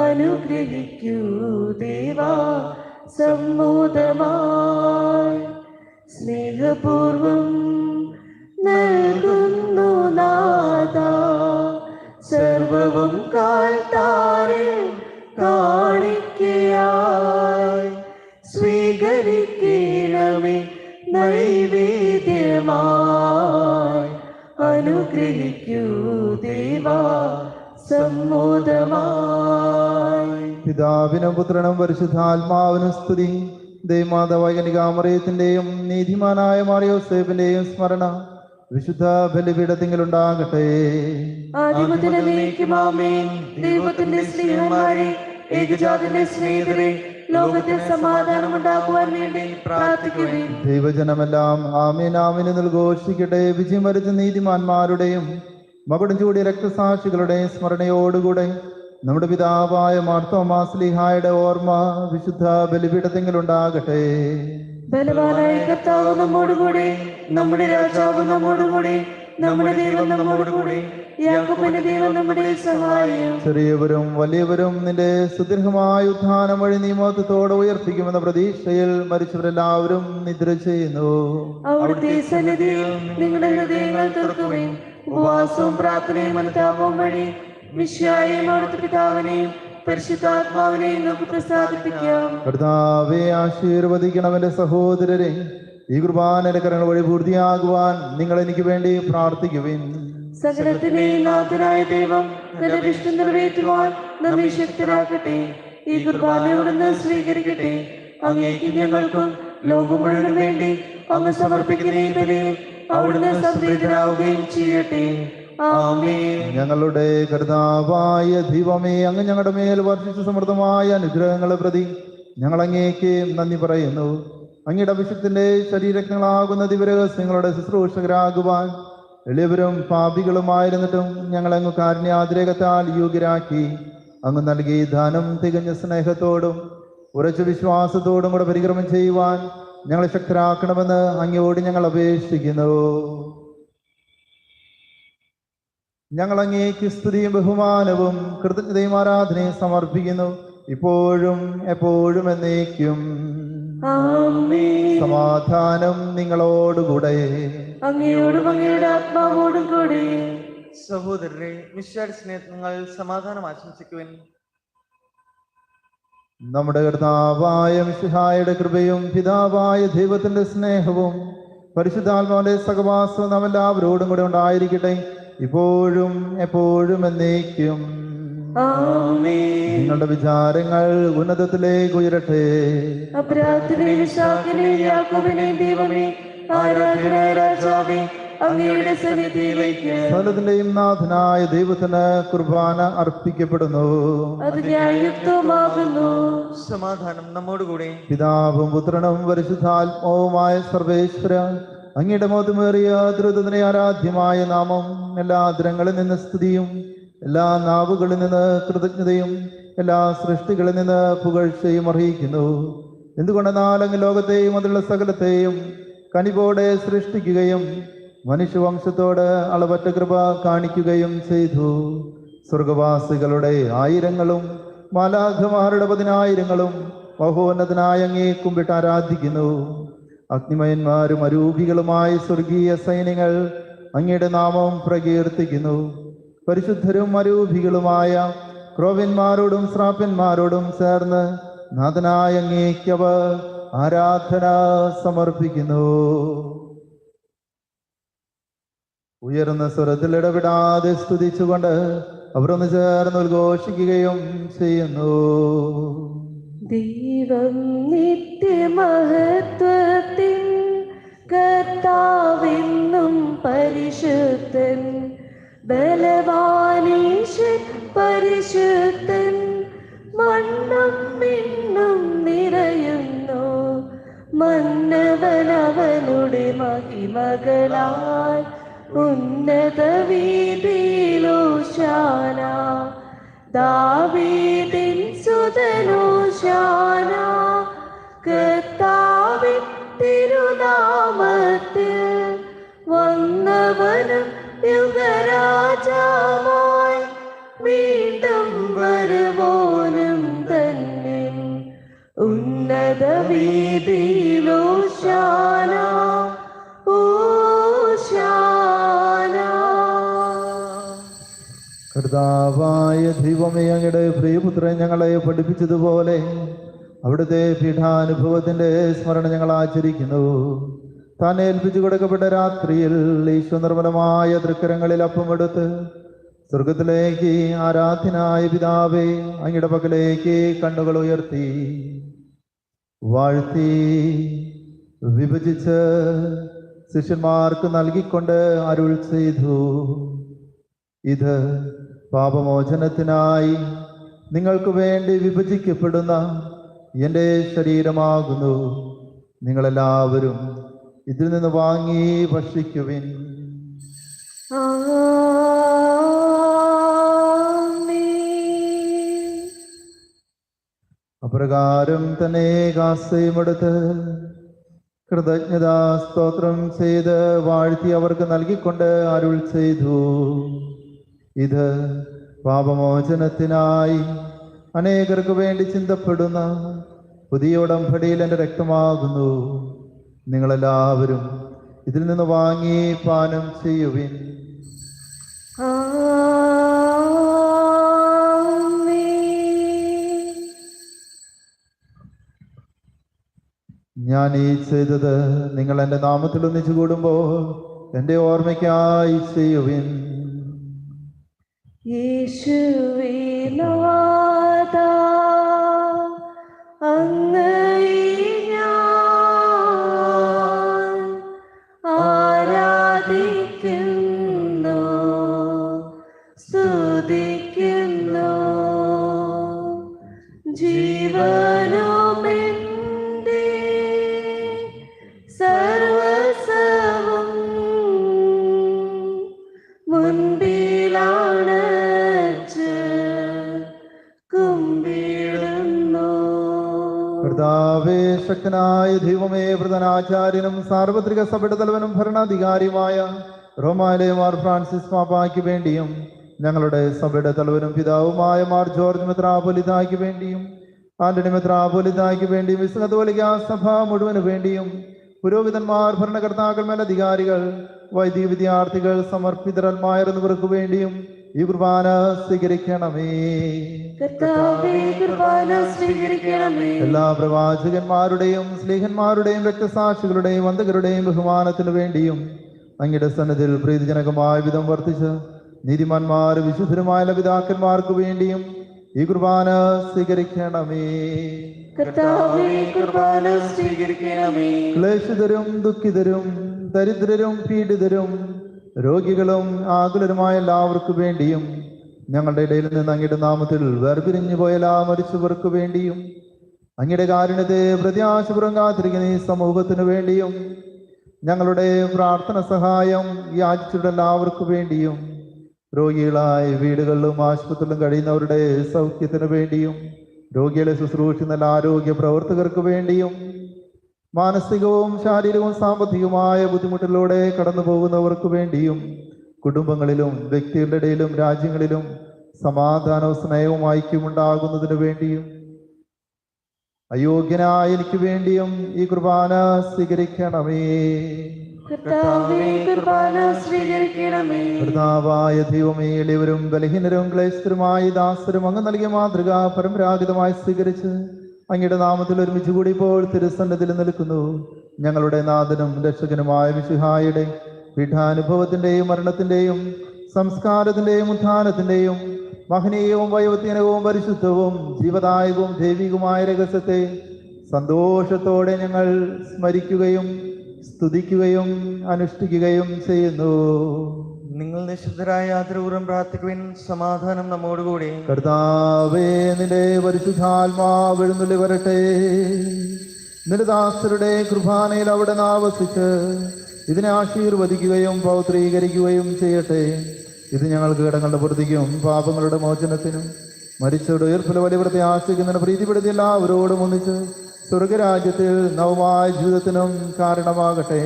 അനുഗ്രഹിക്കൂ ദേവാ സമ്മോദമായി. സ്നേഹപൂർവം നൽകുന്നു നാഥാ സർവവും കാൽത്താരിൽ കാണിക്കയായി. സ്വീകരിക്കണമേ അനുഗ്രഹിക്കൂ ദേവാ സമ്മോദമായി. പിതാവിനും പുത്രനും പരിശുദ്ധാത്മാവിനും സ്തുതി. ദേവമാതാവായ കന്യകാമറിയത്തിന്റെയും നീതിമാനായ മാറിയോസേഫിന്റെയും സ്മരണ വിശുദ്ധ ബലിപീഠത്തിങ്കലുണ്ടാകട്ടെ. ആദിമുതൽ എന്നേക്കും ആമേൻ. ദൈവത്തിന്റെ സ്നേഹന്മാരെ, ഏകജാതന്റെ സ്നേഹിതരെ, ലോകത്തിൽ സമാധാനം ഉണ്ടാക്കുവാൻ വേണ്ടി പ്രാർത്ഥിക്കുവിൻ. ദൈവജനമെല്ലാം ആമേൻ ആമേൻ എന്ന് ഘോഷിക്കട്ടെ. വിജയം വരുത്ത നീതിമാന്മാരുടെയും മകുടം ചൂടിയ രക്തസാക്ഷികളുടെയും സ്മരണയോടുകൂടെ നമ്മുടെ പിതാവായ മാർത്തോമാ ശ്ലീഹായുടെ ഓർമ്മ വിശുദ്ധ ബലിപീഠത്തിങ്കലുണ്ടാകട്ടെ. ബലവാനായ കർത്താവ് നമ്മോടുകൂടി, നമ്മുടെ രാജാവ് നമ്മോടുകൂടി, നമ്മുടെ ദൈവം നമ്മോടുകൂടി, യാക്കോബിന്റെ ദൈവം നമ്മുടെ സഹായം. ചെറിയവരും വലിയവരും നിന്റെ സുദീർഘമായ ഉത്ഥാനം വഴി നീ മഹത്വത്തോടെ ഉയർപ്പിക്കുമെന്ന പ്രതീക്ഷയിൽ മരിച്ചവരെല്ലാവരും നിദ്ര ചെയ്യുന്നു. അവിടുത്തെ സന്നിധിയിൽ നിങ്ങളുടെ ഹൃദയങ്ങൾ തുറക്കുവിൻ. ഉപവാസവും പ്രാർത്ഥനയും അനുതാപവും വഴി മിശിഹായെയും അവിടുത്തെ പിതാവിനെയും പരിശുദ്ധാത്മാവിനെയും നമുക്ക് പ്രസാദിപ്പിക്കാം. കർത്താവേ, ആശീർവദിക്കണമെന്റെ സഹോദരരെ. ഈ കുർബാനയുടെ കരങ്ങൾ വഴി പൂർത്തിയാകുവാൻ നിങ്ങൾ എനിക്ക് വേണ്ടി പ്രാർത്ഥിക്കുവിൻ. സകലത്തിന്റെയും നാഥനായ ദൈവം തന്റെ ഇഷ്ടം നിറവേറ്റുവാൻ നമ്മെ ശക്തരാക്കട്ടെ. ഈ കുർബാന അവിടുന്ന് സ്വീകരിക്കട്ടെ. അങ്ങേക്ക് ഞങ്ങൾക്കും ലോകം മുഴുവനും വേണ്ടി അങ്ങ് സമർപ്പിക്കുന്ന ഈ ബലിയിൽ അവിടുന്ന് സംപ്രീതനാവുകയും ചെയ്യട്ടെ. ആമേൻ. ഞങ്ങളുടെ കർത്താവായ ദൈവമേ, അങ്ങ് ഞങ്ങളുടെ മേൽ വർഷിച്ച സമൃദ്ധമായ അനുഗ്രഹങ്ങളെ പ്രതി ഞങ്ങൾ അങ്ങേക്ക് നന്ദി പറയുന്നു. അങ്ങയുടെ അഭിഷേകത്തിന്റെ ശരീരങ്ങളാകുന്ന ദിവരഹസ്യങ്ങളുടെ ശുശ്രൂഷകരാകുവാൻ എളിയവരും പാപികളുമായിരുന്നിട്ടും ഞങ്ങളങ്ങ് കാരുണ്യാതിരേകത്താൽ യോഗ്യരാക്കി. അങ്ങ് നൽകി ദാനം തികഞ്ഞ സ്നേഹത്തോടും ഉറച്ച വിശ്വാസത്തോടും കൂടെ പരിക്രമം ചെയ്യുവാൻ ഞങ്ങളെ ശക്തരാക്കണമെന്ന് അങ്ങയോട് ഞങ്ങൾ അപേക്ഷിക്കുന്നു. ഞങ്ങൾ അങ്ങേക്ക് സ്തുതിയും ബഹുമാനവും കൃതജ്ഞതയും ആരാധനയും സമർപ്പിക്കുന്നു, ഇപ്പോഴും എപ്പോഴും എന്നേക്കും. ആമേൻ. സമാധാനം നിങ്ങളോടുകൂടെ. അങ്ങയോടും അങ്ങയുടെ ആത്മാവോടും കൂടി. സഹോദരരെ, മിശിഹായുടെ സ്നേഹത്തിൽ നിങ്ങൾ സമാധാനം ആശംസിക്കുവിൻ. നമ്മുടെ കർത്താവായ മിശിഹായുടെ കൃപയും പിതാവായ ദൈവത്തിന്റെ സ്നേഹവും പരിശുദ്ധാത്മാവിന്റെ സഹവാസവും നാം എല്ലാവരോടും കൂടെ ഉണ്ടായിരിക്കട്ടെ, ഇപ്പോഴും എപ്പോഴും എന്നേക്കും. ആമേൻ. നിങ്ങളുടെ വിചാരങ്ങൾ ഉന്നതത്തിലേക്ക് ഉയരട്ടെ. അബ്രാഹത്തിനെയും ഇസ്ഹാക്കിനെയും യാക്കോബിനെയും ദൈവമേ, ആരാധനായ രാജാവേ, അങ്ങയുടെ സന്നിധിയിലേക്ക് സകലത്തിന്റെയും നാഥനായ ദൈവത്തിന് കുർബാന അർപ്പിക്കപ്പെടുന്നു. അത് ന്യായയുക്തമാകുന്നു. സമാധാനം നമ്മോടുകൂടെ. പിതാവും പുത്രനും പരിശുദ്ധാത്മാവുമായ സർവേശ്വര, അങ്ങയുടെ മൗതമേറിയ ദ്രുതത്തിനെ ആരാധ്യമായ നാമം എല്ലാ ആദരങ്ങളിൽ നിന്ന് സ്തുതിയും എല്ലാ നാവുകളിൽ നിന്ന് കൃതജ്ഞതയും എല്ലാ സൃഷ്ടികളിൽ നിന്ന് പുകഴ്ചയും അറിയിക്കുന്നു. എന്തുകൊണ്ടെന്നാൽ അങ്ങ് ലോകത്തെയും അതിലുള്ള സകലത്തെയും കനിവോടെ സൃഷ്ടിക്കുകയും മനുഷ്യവംശത്തോട് അളവറ്റ കൃപ കാണിക്കുകയും ചെയ്തു. സ്വർഗവാസികളുടെ ആയിരങ്ങളും മാലാഖമാരുടെ 10,000ങ്ങളും മഹോന്നതനായ അങ്ങേ കുമ്പിട്ട് ആരാധിക്കുന്നു. അഗ്നിമയന്മാരും അരൂപികളുമായ സ്വർഗീയ സൈന്യങ്ങൾ അങ്ങയുടെ നാമം പ്രകീർത്തിക്കുന്നു. പരിശുദ്ധരും അരൂപികളുമായ ക്രോവ്യന്മാരോടും ശ്രാപ്യന്മാരോടും ചേർന്ന് നാഥനായ അങ്ങേക്കവർ ആരാധന സമർപ്പിക്കുന്നു. ഉയർന്ന സ്വരത്തിൽ ഇടപെടാതെ സ്തുതിച്ചുകൊണ്ട് അവർ ഒന്ന് ചേർന്ന് ഉദ്ഘോഷിക്കുകയും ചെയ്യുന്നു. ദൈവം നിത്യമഹത്വത്തിൻ കർത്താവെന്നും പരിശുദ്ധൻ, ബലവാനീശൻ പരിശുദ്ധൻ, മണ്ണും മിണ്ണും നിറയുന്നു. മന്നവനവനുടെ മഹിമകളാൽ ഉന്നത വീതിയിലോശാന. ദാവീദിൻ സുതനോശാന. കർത്താവിൻ തിരുനാമത്തിൽ വന്നവനും യുഗരാജാവായി വീണ്ടും വരുവോനും തന്നെ. ഉന്നത വീതിയിലോശാന ഓശാന. കർത്താവായ ദൈവമേ, അങ്ങയുടെ പ്രിയപുത്രൻ ഞങ്ങളെ പഠിപ്പിച്ചതുപോലെ അവിടുത്തെ പീഠാനുഭവത്തിന്റെ സ്മരണ ഞങ്ങൾ ആചരിക്കുന്നു. താൻ ഏൽപ്പിച്ചു കൊടുക്കപ്പെട്ട രാത്രിയിൽ ഈശോ നിർമ്മലമായ തൃക്കരങ്ങളിൽ അപ്പമെടുത്ത് സ്വർഗത്തിലേക്ക് ആരാധ്യനായ പിതാവേ അങ്ങയുടെ പക്കലേക്ക് കണ്ണുകൾ ഉയർത്തി വാഴ്ത്തി വിഭജിച്ച് ശിഷ്യന്മാർക്ക് നൽകിക്കൊണ്ട് അരുൾ ചെയ്തു, ഇത് പാപമോചനത്തിനായി നിങ്ങൾക്ക് വേണ്ടി വിഭജിക്കപ്പെടുന്ന എൻ്റെ ശരീരമാകുന്നു. നിങ്ങളെല്ലാവരും ഇതിൽ നിന്ന് വാങ്ങി ഭക്ഷിക്കുവിൻ. അപ്രകാരം തന്നെ കാസയുമെടുത്ത് കൃതജ്ഞതാ സ്തോത്രം ചെയ്ത് വാഴ്ത്തി അവർക്ക് നൽകിക്കൊണ്ട് അരുൾ ചെയ്തു, ഇത് പാപമോചനത്തിനായി അനേകർക്ക് വേണ്ടി ചിന്തപ്പെടുന്ന പുതിയ ഉടമ്പടിയിൽ എൻ്റെ രക്തമാകുന്നു. നിങ്ങളെല്ലാവരും ഇതിൽ നിന്ന് വാങ്ങി പാനം ചെയ്യുവിൻ. ഞാൻ ഈ ചെയ്തത് നിങ്ങൾ എൻ്റെ നാമത്തിൽ ഒന്നിച്ചു കൂടുമ്പോൾ എൻ്റെ ഓർമ്മയ്ക്കായി ചെയ്യുവിൻ. യേശുവേ നാഥാ, അങ്ങയെ ഞാൻ ആരാധിക്കുന്നു, സ്തുതിക്കുന്നു. ജീവനുമെന്റെ സർവസ്വവും മുൻപിലാണ് കർത്താവേ, ശക്തനായ ദൈവമേ, പ്രധാനാചാര്യനും സാർവത്രിക സഭയുടെ തലവനും ഭരണാധികാരിയുമായ റോമായിലെ മാർ ഫ്രാൻസിസ് പാപ്പായ്ക്ക് വേണ്ടിയും ഞങ്ങളുടെ സഭയുടെ തലവനും പിതാവുമായ മാർ ജോർജ് മെത്രാപ്പൊലീത്തായ്ക്ക് വേണ്ടിയും ആന്റണി മെത്രാപ്പൊലീത്തായ്ക്ക് വേണ്ടിയും വിശുദ്ധ കത്തോലിക്ക സഭ മുഴുവന് വേണ്ടിയും പുരോഹിതന്മാർ, ഭരണകർത്താക്കൾ, മേലധികാരികൾ, വൈദിക വിദ്യാർത്ഥികൾ, സമർപ്പിതരന്മാരെന്നവർക്ക് വേണ്ടിയും ഈ കുർബാന സ്വീകരിക്കണമേ. എല്ലാ പ്രവാചകന്മാരുടെയും സ്ലീഹന്മാരുടെയും രക്തസാക്ഷികളുടെയും വന്ദകരുടെയും ബഹുമാനത്തിനു വേണ്ടിയും അങ്ങയുടെ സന്നിധിയിൽ പ്രീതിജനകമായ വിധം വർദ്ധിച്ച് നീതിമാന്മാർ വിശുദ്ധരുമായ പിതാക്കന്മാർക്ക് വേണ്ടിയും ഈ കുർബാന സ്വീകരിക്കണമേ. ക്ലേശിതരും ദുഃഖിതരും ദരിദ്രരും പീഡിതരും രോഗികളും ആകുലരുമായ എല്ലാവർക്കു വേണ്ടിയും ഞങ്ങളുടെ ഇടയിൽ നിന്ന് അങ്ങയുടെ നാമത്തിൽ വേർപിരിഞ്ഞു പോയ എല്ലാ മരിച്ചവർക്ക് വേണ്ടിയും അങ്ങയുടെ കാരുണ്യത്തെ പ്രത്യാശപുറം കാത്തിരിക്കുന്ന ഈ സമൂഹത്തിനു വേണ്ടിയും ഞങ്ങളുടെ പ്രാർത്ഥന സഹായം യാചിച്ചിട്ടുള്ള എല്ലാവർക്കു വേണ്ടിയും രോഗികളായ വീടുകളിലും ആശുപത്രിയിലും കഴിയുന്നവരുടെ സൗഖ്യത്തിനു വേണ്ടിയും രോഗികളെ ശുശ്രൂഷിക്കുന്ന എല്ലാ ആരോഗ്യ പ്രവർത്തകർക്ക് വേണ്ടിയും മാനസികവും ശാരീരികവും സാമ്പത്തികവുമായ ബുദ്ധിമുട്ടിലൂടെ കടന്നു പോകുന്നവർക്ക് വേണ്ടിയും കുടുംബങ്ങളിലും വ്യക്തികളുടെ ഇടയിലും രാജ്യങ്ങളിലും സമാധാനവും സ്നേഹവും ഐക്യവും ഉണ്ടാകുന്നതിന് വേണ്ടിയും അയോഗ്യനായ എനിക്ക് വേണ്ടിയും ഈ കുർബാന സ്വീകരിക്കണമേ. കർത്താവായ ദൈവമേ, എളിയവരും ബലഹീനരും ക്ലേശിതരുമായ ദാസരും അങ്ങ് നൽകിയ മാതൃക പരമ്പരാഗതമായി സ്വീകരിച്ച് അങ്ങയുടെ നാമത്തിൽ ഒരുമിച്ച് കൂടി ഇപ്പോൾ തിരുസന്നിധിയിൽ നിൽക്കുന്നു. ഞങ്ങളുടെ നാഥനും രക്ഷകനുമായ മിശിഹായുടെ പീഠാനുഭവത്തിന്റെയും മരണത്തിന്റെയും സംസ്കാരത്തിന്റെയും ഉത്ഥാനത്തിന്റെയും മഹനീയവും വൈവത്യനവും പരിശുദ്ധവും ജീവദായകവും ദൈവികവുമായ രഹസ്യത്തെ സന്തോഷത്തോടെ ഞങ്ങൾ സ്മരിക്കുകയും സ്തുതിക്കുകയും അനുഷ്ഠിക്കുകയും ചെയ്യുന്നു. നിങ്ങൾ നിശബ്ദരായ യാത്രപൂർവ്വം പ്രാർത്ഥിക്കുവിൻ. സമാധാനം നമ്മോടുകൂടി. കർത്താവേ, നിന്റെ പരിശുദ്ധാത്മാവ് എഴുന്നള്ളി വരട്ടെ. നിന്റെ ദാസരുടെ കൃപാനയിൽ അവിടെ ആവസിച്ച് ഇതിനെ ആശീർവദിക്കുകയും പൗത്രീകരിക്കുകയും ചെയ്യട്ടെ. ഇത് ഞങ്ങൾക്ക് കടങ്ങളുടെ പൂർത്തിക്കും പാപങ്ങളുടെ മോചനത്തിനും മരിച്ചവരുടെ ഉയർപ്പിലെ വലിയ പ്രത്യാശിക്കുന്നതിന് പ്രീതിപ്പെടുത്തി എല്ലാവരോടും ഒന്നിച്ച് സ്വർഗരാജ്യത്തിൽ നവമായ ജീവിതത്തിനും കാരണമാകട്ടെ.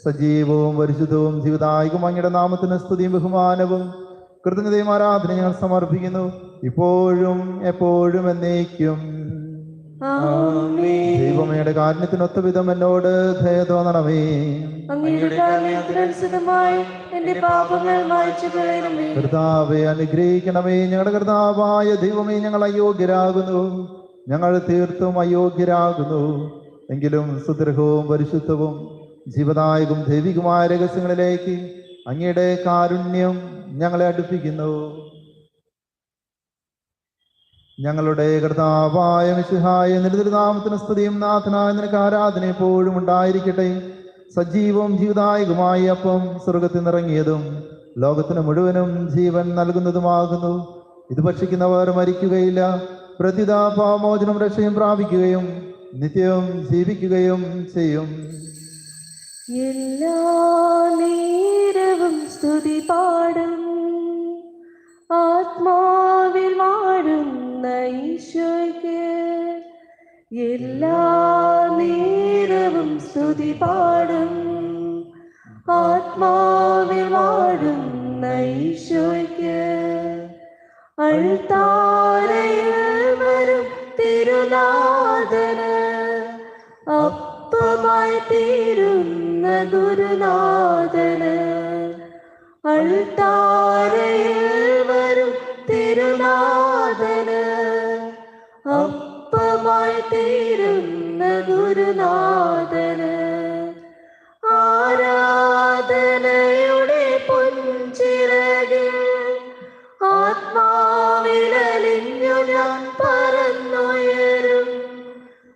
സജീവവും പരിശുദ്ധവും ജീവദായകവും അങ്ങയുടെ നാമത്തിന് സ്തുതിയും ബഹുമാനവും കൃതജ്ഞതയും ആരാധന ഞങ്ങൾ സമർപ്പിക്കുന്നു, ഇപ്പോഴും എപ്പോഴും എന്നേക്കും. ദൈവമയുടെ കാരുണ്യത്തിനൊത്ത വിധം എന്നോട് ദയ തോന്നണമേ. കർത്താവെ അനുഗ്രഹിക്കണമേ. ഞങ്ങളുടെ കർത്താവായ ദൈവമേ, ഞങ്ങൾ അയോഗ്യരാകുന്നു, ഞങ്ങൾ തീർത്തും അയോഗ്യരാകുന്നു. എങ്കിലും സുദൃഢവും പരിശുദ്ധവും ജീവദായകം ദൈവികമായ രഹസ്യങ്ങളിലേക്ക് അങ്ങയുടെ കാരുണ്യം ഞങ്ങളെ അടുപ്പിക്കുന്നു. ഞങ്ങളുടെ കർത്താവായ മിശിഹായ നിരുതിരുനാമത്തിന് സ്തുതിയും നാഥനായ നിനക്ക് ആരാധന എപ്പോഴും ഉണ്ടായിരിക്കട്ടെ. സജീവവും ജീവദായകമായ അപ്പം സ്വർഗത്തിൽ നിറങ്ങിയതും ലോകത്തിന് മുഴുവനും ജീവൻ നൽകുന്നതുമാകുന്നു. ഇത് ഭക്ഷിക്കുന്നവർ മരിക്കുകയില്ല, പ്രത്യുത പാപമോചനം രക്ഷയും പ്രാപിക്കുകയും നിത്യവും ജീവിക്കുകയും ചെയ്യും. എല്ലാ നേരവും സ്തുതി പാടും ആത്മാവിൽ വാഴുന്ന ഈശോയ്ക്ക്. എല്ലാ നേരവും സ്തുതി പാടും ആത്മാവിൽ വാഴുന്ന ഈശോയ്ക്ക്. അൾത്താരയിൽ വരും തിരുനാഥന് അപ്പമായി തീരുന്ന ഗുരുനാഥന്. അൾത്താരയിൽ വരും തിരുനാഥന് അപ്പമായി തീരുന്ന ഗുരുനാഥന്. ആരാധനയുടെ പൊൻചിറകിൽ ആത്മാവിലലിഞ്ഞു ഞാൻ പറന്നുയരും.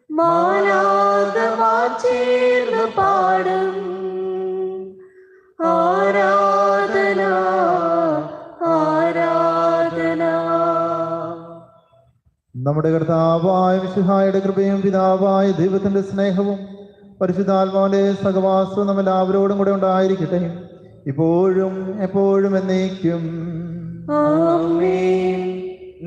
മാലാഖമാർ ചേർന്ന് പാടും ആരാധന ആരാധന. നമ്മുടെ കർത്താവായ മിശിഹായുടെ കൃപയും പിതാവായ ദൈവത്തിന്റെ സ്നേഹവും പരിശുദ്ധാത്മാവിന്റെ സഹവാസവും നമ്മളെല്ലാവരോടും കൂടെ ഉണ്ടായിരിക്കട്ടെ, ഇപ്പോഴും എപ്പോഴും എന്നേക്കും. ആമേൻ.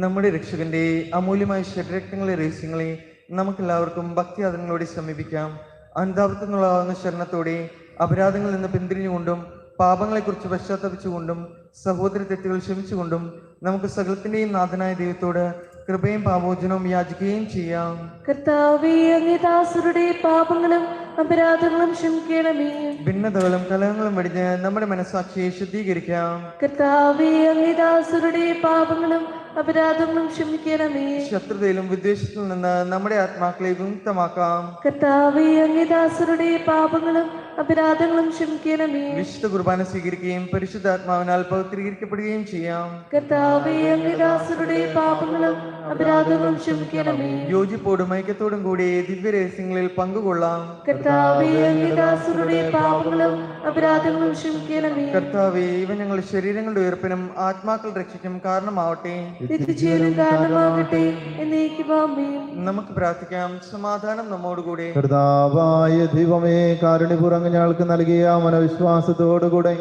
നമ്മുടെ രക്ഷകന്റെ അമൂല്യമായ ശരീരരക്തങ്ങളെ രഹസ്യങ്ങളെ നമുക്കെല്ലാവർക്കും ഭക്തി അതിനോട് സമീപിക്കാം. അനുതാപത്തിനുള്ളതാകുന്ന ശരണത്തോടെ അപരാധങ്ങളിൽ നിന്ന് പിന്തിരിഞ്ഞുകൊണ്ടും പാപങ്ങളെക്കുറിച്ച് പശ്ചാത്തപിച്ചുകൊണ്ടും സഹോദര തെറ്റുകൾ ക്ഷമിച്ചുകൊണ്ടും നമുക്ക് സകലത്തിന്റെയും നാഥനായ ദൈവത്തോട് കൃപയും പാപോചനവും യാചിക്കുകയും ചെയ്യാം. കർത്താവേ, അങ്ങേ ദാസരുടെ പാപങ്ങളും അപരാധങ്ങളും ക്ഷമിക്കണമേ. ഭിന്നതകളും കലഹങ്ങളും വെടിഞ്ഞ് നമ്മുടെ മനസ്സാക്ഷിയെ ശുദ്ധീകരിക്കാം. കർത്താവേ, അങ്ങേ ദാസരുടെ പാപങ്ങളും അപരാധങ്ങളും ക്ഷമിക്കണമേ. ശത്രുതയിലും വിദ്വേഷത്തിൽ നിന്ന് നമ്മുടെ ആത്മാക്കളെ വിമുക്തമാക്കാം. കർത്താവേ, അങ്ങേ ദാസരുടെ പാപങ്ങളും അപരാധങ്ങളും ക്ഷമിക്കണമേ. വിശുദ്ധ കുർബാന സ്വീകരിക്കുകയും പരിശുദ്ധാത്മാവിനാൽ പവിത്രീകരിക്കപ്പെടുകയും ചെയ്യാം. കർത്താവേ, അങ്ങേ ദാസരുടെ പാപങ്ങളും അപരാധങ്ങളും ക്ഷമിക്കണമേ. യോജിപ്പോടും ഐക്യത്തോടും കൂടി ദിവ്യരഹസ്യങ്ങളിൽ പങ്കുകൊള്ളാം. കർത്താവേ, അങ്ങേ ദാസരുടെ പാപങ്ങളും അപരാധങ്ങളും ക്ഷമിക്കണമേ. കർത്താവേ, ഇവ ഞങ്ങളുടെ ശരീരങ്ങളുടെ ഉയർപ്പിനും ആത്മാക്കൾ രക്ഷയ്ക്കും കാരണമാവട്ടെ, എത്തിച്ചേരും കാരണമാകട്ടെ എന്നേക്കും. ആമേൻ. നമുക്ക് പ്രാർത്ഥിക്കാം. സമാധാനം നമ്മോടുകൂടെ. കർത്താവായ ദൈവമേ, കാരുണ്യപൂർവ്വം ഞങ്ങൾക്ക് നൽകിയ മനവിശ്വാസത്തോടുകൂടെ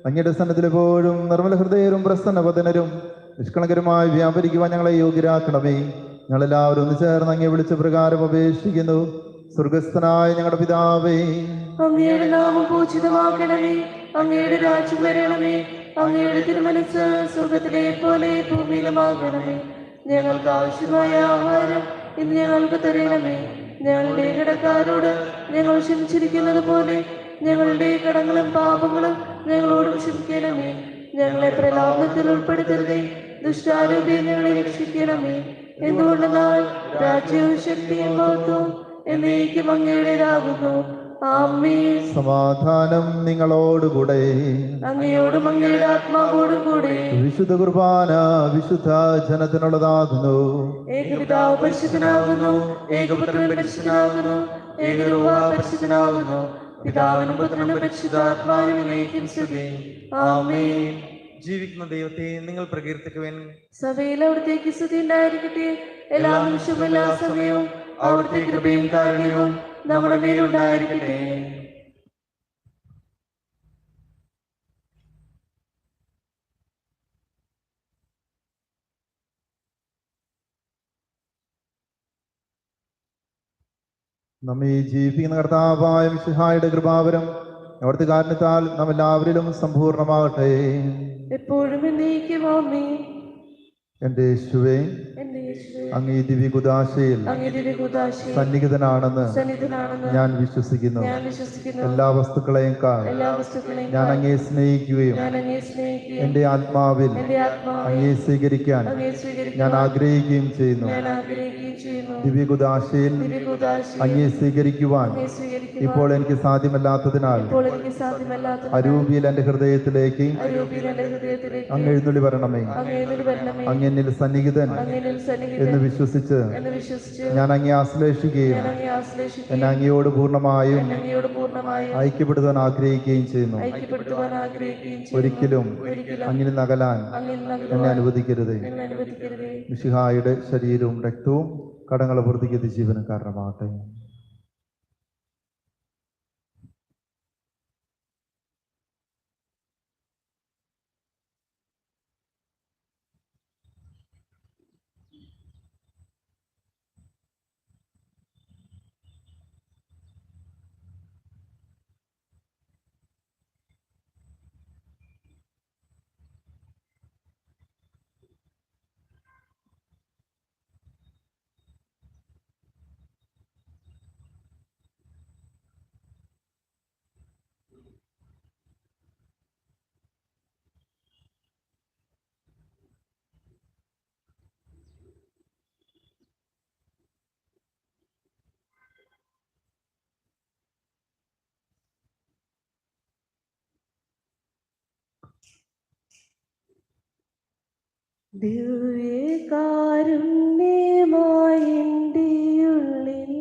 അങ്ങയുടെ സന്നദ്ധത്തിൽ എപ്പോഴും നിർമ്മല ഹൃദയരും പ്രസന്നവദനരും നിഷ്കളങ്കരുമായി വ്യാപരിക്കുവാൻ ഞങ്ങളെ യോഗ്യരാക്കണമേ. ഞങ്ങളെല്ലാവരും ഒന്ന് ചേർന്ന് അങ്ങേ വിളിച്ച പ്രകാരം അപേക്ഷിക്കുന്നു. സ്വർഗസ്ഥനായ ഞങ്ങളുടെ പിതാവേ, അങ്ങയുടെ നാമം പൂജിതമാക്കണമേ. അങ്ങയുടെ രാജ്യം വരണമേ. അങ്ങയുടെ തിരുമനസ്സ് സ്വർഗത്തിലെ പോലെ ഭൂമിയിലുമാകണമേ. ഞങ്ങൾക്ക് ആവശ്യമായ ആഹാരം ഇന്ന് ഞങ്ങൾക്ക് തരണമേ. ഞങ്ങളുടെ കടക്കാരോട് ഞങ്ങൾ ക്ഷമിച്ചിരിക്കുന്നത് പോലെ ഞങ്ങളുടെ കടങ്ങളും പാപങ്ങളും ഞങ്ങളോടും ക്ഷമിക്കണമേ. ഞങ്ങളെ പ്രലോഭനത്തിൽ ഉൾപ്പെടുത്തരുതേ, ദുഷ്ടാരൂപിയിൽ ഞങ്ങളെ രക്ഷിക്കണമേ. എന്തുകൊണ്ടെന്നാൽ രാജ്യവും ശക്തിയും മഹത്വവും എന്നേക്കും അങ്ങയുടേതാകുന്നു. ആമേൻ. സമാധാനം നിങ്ങളോടുകൂടെ. അങ്ങയോടും അങ്ങയുടെ ആത്മാവോടും കൂടെ. വിശുദ്ധ കുർബാന വിശുദ്ധ ജനത്തിനുള്ളതാകുന്നു. ഏകപിതാവ് പരിശുദ്ധനാകുന്നു, ഏകപുത്രൻ പരിശുദ്ധനാകുന്നു, ഏകരൂഹ പരിശുദ്ധനാകുന്നു. പിതാവിനും പുത്രനും പരിശുദ്ധാത്മാവിനും എന്നേക്കും സ്തുതി. ആമേൻ. ജീവിക്കുന്ന ദൈവത്തെ നിങ്ങൾ പ്രകീർത്തിക്കുവാൻ സഭയിൽ അവിടുത്തേക്ക് സ്തുതി ഉണ്ടായിരിക്കട്ടെ. എല്ലാ നിമിഷവും എല്ലാ സമയവും അവിടുത്തെ കൃപയും കാരുണ്യവും നമ്മുടെ മേലുണ്ടായിരിക്കട്ടെ. നമ്മെ ജീവിപ്പിക്കുന്ന കർത്താവായ മിശിഹായുടെ കൃപാവരം അവിടുത്തെ കാരണത്താൽ നാം എല്ലാവരിലും സമ്പൂർണ്ണമാകട്ടെ. എപ്പോഴും എന്നേക്കും. ആമേൻ. എൻ്റെ യേശുവേ, എന്റെ യേശുവേ, അങ്ങ് ഈ ദിവ്യകുദാശയിൽ അങ്ങേ ദിവ്യകൂദാശയിൽ സന്നിഹിതനാണെന്ന് സന്നിധിനാണെന്ന് ഞാൻ വിശ്വസിക്കുന്നു. ഞാൻ വിശ്വസിക്കുന്നു. എല്ലാ വസ്തുക്കളെക്കാൾ എല്ലാ വസ്തുക്കളെയും ഞാൻ അങ്ങയെ സ്നേഹിക്കുകയും ഞാൻ അങ്ങേ സ്നേഹിക്കുകയും എൻ്റെ ആത്മാവിൽ എന്റെ ആത്മാവിൽ അങ്ങയെ സ്വീകരിക്കാൻ അങ്ങേ സ്വീകരിക്കാൻ ഞാൻ ആഗ്രഹിക്കുകയും ചെയ്യുന്നു. ഞാൻ ആഗ്രഹിക്കുകയും ചെയ്യുന്നു. ദിവ്യകുദാശയിൽ ദിവ്യകൂദാശയിൽ അങ്ങയെ സ്വീകരിക്കുവാൻ അങ്ങേ സ്വീകരിക്കുവാൻ ഇപ്പോൾ എനിക്ക് സാധ്യമല്ലാത്തതിനാൽ ഇപ്പോൾ എനിക്ക് സാധ്യമല്ലാത്ത അരൂപിയിൽ എൻ്റെ ഹൃദയത്തിലേക്ക് അരൂപിയിൽ എന്റെ ഹൃദയത്തിലേക്ക് അങ്ങ് എഴുന്നള്ളി വരണമേ. അങ്ങേ വരണമേ. അങ്ങ് എന്നിൽ സന്നിഹിതൻ അങ്ങേ സന്നിഹിതൻ എന്ന് വിശ്വസിച്ച് എന്ന് വിശ്വസിച്ച് ഞാൻ അങ്ങയെ ആശ്ലേഷിക്കുകയും ഞാൻ അങ്ങേ ആശ്ലേഷിക്കുകയും എന്നെ അങ്ങയോട് പൂർണ്ണമായും എന്നെ അങ്ങയോട് പൂർണ്ണമായും ഐക്യപ്പെടുത്താൻ ആഗ്രഹിക്കുകയും ചെയ്യുന്നു. ഐക്യപ്പെടുത്തുവാൻ ആഗ്രഹിക്കുകയും ചെയ്യുന്നു. ഒരിക്കലും അങ്ങിൽ നകലാൻ അങ്ങേ എന്നെ അനുവദിക്കരുത്. എന്നെ അനുവദിക്കരുതേ. മിശിഹായുടെ ശരീരവും രക്തവും കടങ്ങളെ പൂർത്തിക്ക് ജീവനും കാരണമാകട്ടെ. ദിവ്യകാരുണ്യമായി എൻ്റെ ഉള്ളിൽ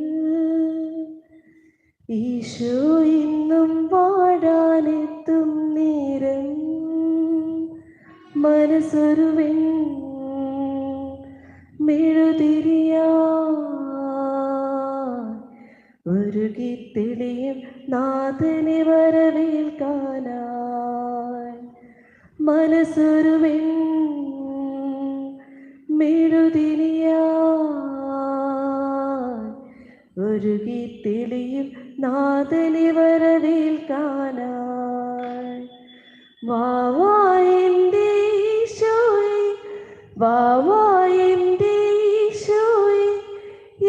ഈശോ ഇന്നും പാടാനെത്തും നേരം മനസ്സൊരുവൻ മെഴുതിരിയാ ഉരുകിത്തെളിയും നാഥനെ വരവേൽക്കാനായി മനസ്സൊരുവൻ മെഴുതിരിയാ ഉരുകിത്തെളിയും നാഥനെ വരവേൽക്കാനായി വാവാ എൻ്റെ ഈശോയേ, വാവാ എൻ്റെ ഈശോയേ,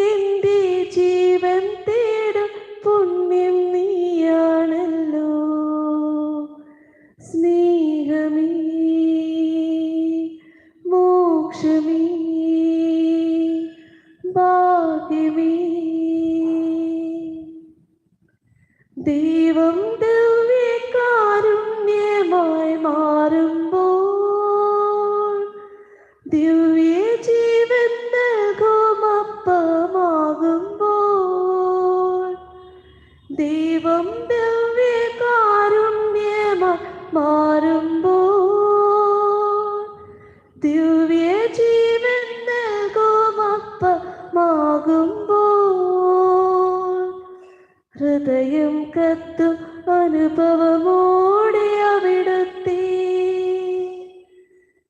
എൻ്റെ ജീവൻ തേടും പുണ്യം നീയാണല്ലോ. സ്നേഹമേ, മോക്ഷമേ, ഭാഗ്യമേ, ദൈവം ദിവ്യകാരുണ്യമായി മാറുമ്പോൾ ദിവ്യ ജീവൻ നൽകുമപ്പമാകുമ്പോൾ ദൈവം ദിവ്യകാരുണ്യമായി മാറുമ്പോൾ ദിവ്യ ജീവൻ നൽകുമപ്പമാകുമ്പോൾ ഹൃദയം കത്തും അനുഭവമോടെ അവിടുത്തെ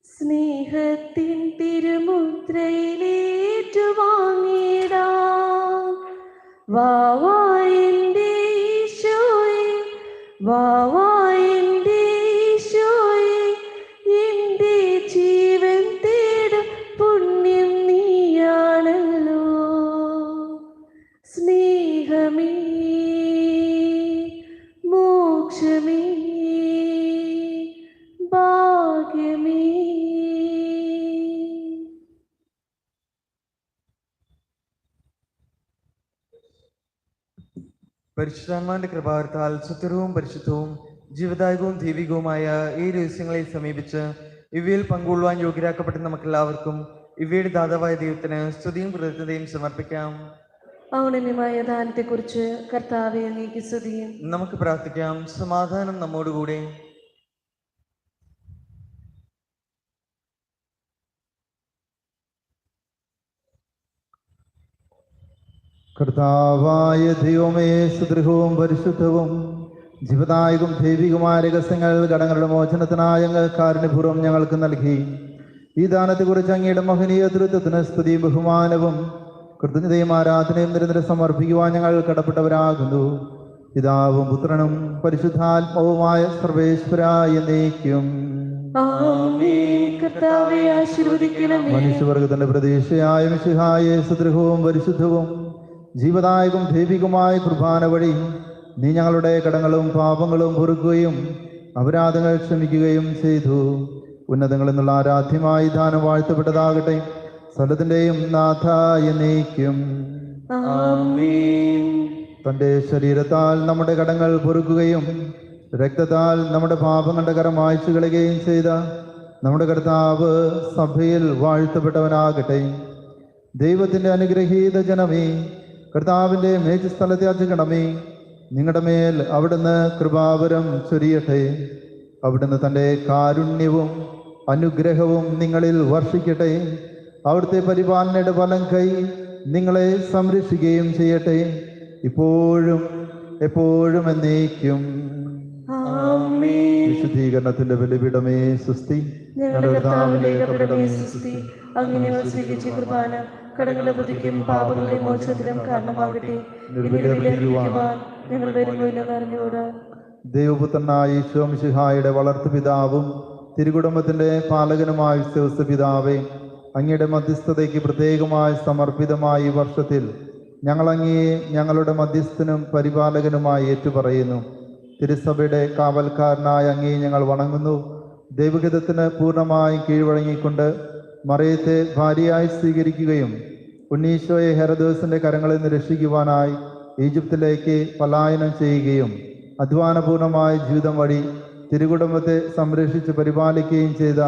സ്നേഹത്തിൻ തിരുമുദ്രയിലേറ്റുവാങ്ങിടാം. വാവാ എൻ്റെ ഈശോയേ, വാവാ എൻ്റെ ഈശോയേ, എൻ്റെ ജീവൻ തേടും പുണ്യം നീയാണല്ലോ. സ്നേഹമേ, മോക്ഷമേ, ഭാഗ്യമേ. പരിശുദ്ധാത്മാവിന്റെ കൃപാവരത്താൽ സുസ്ഥിരവും പരിശുദ്ധവും ജീവദായകവും ദൈവികവുമായ ഈ രഹസ്യങ്ങളെ സമീപിച്ച് ഇവയിൽ പങ്കുകൊള്ളുവാൻ യോഗ്യരാക്കപ്പെട്ട നമുക്കെല്ലാവർക്കും ഇവയുടെ ദാതാവായ ദൈവത്തിന് സ്തുതിയും കൃതജ്ഞതയും സമർപ്പിക്കാം. ഔന്നത്യമായ ദാനത്തെക്കുറിച്ച് കർത്താവേ അങ്ങേക്ക് സ്തുതിയും. നമുക്ക് പ്രാർത്ഥിക്കാം. സമാധാനം നമ്മോടുകൂടെ. കർത്താവായ ദൈവമേ, സുദൃഢവും പരിശുദ്ധവും ജീവദായകവും ദൈവികമായ രഹസ്യങ്ങൾ കടങ്ങളുടെ മോചനത്തിനായ അങ്ങ് കാരുണ്യപൂർവ്വം ഞങ്ങൾക്ക് നൽകി. ഈ ദാനത്തെക്കുറിച്ച് അങ്ങയുടെ മഹനീയ തൃത്വത്തിന് സ്തുതിയും ബഹുമാനവും കൃതജ്ഞതയും ആരാധനയും നിരന്തരം സമർപ്പിക്കുവാൻ ഞങ്ങൾ കടപ്പെട്ടവരാകുന്നു. പിതാവും പുത്രനും പരിശുദ്ധാത്മാവുമായ സർവേശ്വരായ എന്നേക്കും. ആമേൻ. കർത്താവേ ആശീർവദിക്കണമേ. മനുഷ്യവർഗത്തിന്റെ പ്രതീക്ഷയായ മിശിഹായെ സുദൃഢവും പരിശുദ്ധവും ജീവദായകവും ദൈവികമായ കുർബാന വഴി നീ ഞങ്ങളുടെ കടങ്ങളും പാപങ്ങളും പൊറുക്കുകയും അപരാധങ്ങൾ ക്ഷമിക്കുകയും ചെയ്തു. ഉന്നതങ്ങളിൽ നിന്നുള്ള ആരാധ്യമായി ദാനം വാഴ്ത്തപ്പെട്ടതാകട്ടെ. സ്ഥലത്തിന്റെയും നാഥ എന്നേക്കും. ആമേൻ. തന്റെ ശരീരത്താൽ നമ്മുടെ കടങ്ങൾ പൊറുക്കുകയും രക്തത്താൽ നമ്മുടെ പാപങ്ങളുടെ കരം മായ്ച്ചു കളയുകയും ചെയ്ത നമ്മുടെ കർത്താവ് സഭയിൽ വാഴ്ത്തപ്പെട്ടവനാകട്ടെ. ദൈവത്തിന്റെ അനുഗ്രഹീത ജനമേ, കർത്താവിന്റെ മേച്ചുസ്ഥലത്തെ അർച്ചിക്കണമേ. നിങ്ങളുടെ മേൽ അവിടുന്ന് കൃപാവരം ചൊരിയട്ടെ. അവിടുന്ന് തൻ്റെ കാരുണ്യവും അനുഗ്രഹവും നിങ്ങളിൽ വർഷിക്കട്ടെ. അവിടുത്തെ പരിപാലനയുടെ ഫലം കൈ നിങ്ങളെ സംരക്ഷിക്കുകയും ചെയ്യട്ടെ, ഇപ്പോഴും എപ്പോഴും എന്നേക്കും. ആമേൻ. വിശുദ്ധീകരണത്തിന്റെ ബലിപീഠമേ സ്വസ്തി. ഞങ്ങളുടെ കർത്താവിന്റെ കപടമേ സ്തുതി. അങ്ങനെ സ്വീകരിച്ച കുർബാന കടങ്ങളുടെ പുതുക്കും പാപങ്ങളുടെ മോചനത്തിനും കാരണമാകട്ടെ. ഞങ്ങളുടെ അറിഞ്ഞുകൂടാ. ദൈവപുത്രനായ ഈശോ മിശിഹായുടെ വളർത്തുപിതാവും തിരുകുടുംബത്തിന്റെ പാലകനുമായ വിശ്വസ്ത പിതാവേ, അങ്ങയുടെ മധ്യസ്ഥതയ്ക്ക് പ്രത്യേകമായി സമർപ്പിതമായ ഈ വർഷത്തിൽ ഞങ്ങൾ അങ്ങയെ ഞങ്ങളുടെ മധ്യസ്ഥനും പരിപാലകനുമായി ഏറ്റുപറയുന്നു. തിരുസഭയുടെ കാവൽക്കാരനായ അങ്ങയെ ഞങ്ങൾ വണങ്ങുന്നു. ദൈവഹിതത്തിന് പൂർണ്ണമായി കീഴ്വഴങ്ങിക്കൊണ്ട് മറിയത്തെ ഭാര്യയായി സ്വീകരിക്കുകയും ഉണ്ണീശോയെ ഹെരോദോസിന്റെ കരങ്ങളിൽ നിന്ന് രക്ഷിക്കുവാനായി ഈജിപ്തിലേക്ക് പലായനം ചെയ്യുകയും അധ്വാനപൂർണമായ ജീവിതം വഴി തിരുകുടുംബത്തെ സംരക്ഷിച്ച് പരിപാലിക്കുകയും ചെയ്ത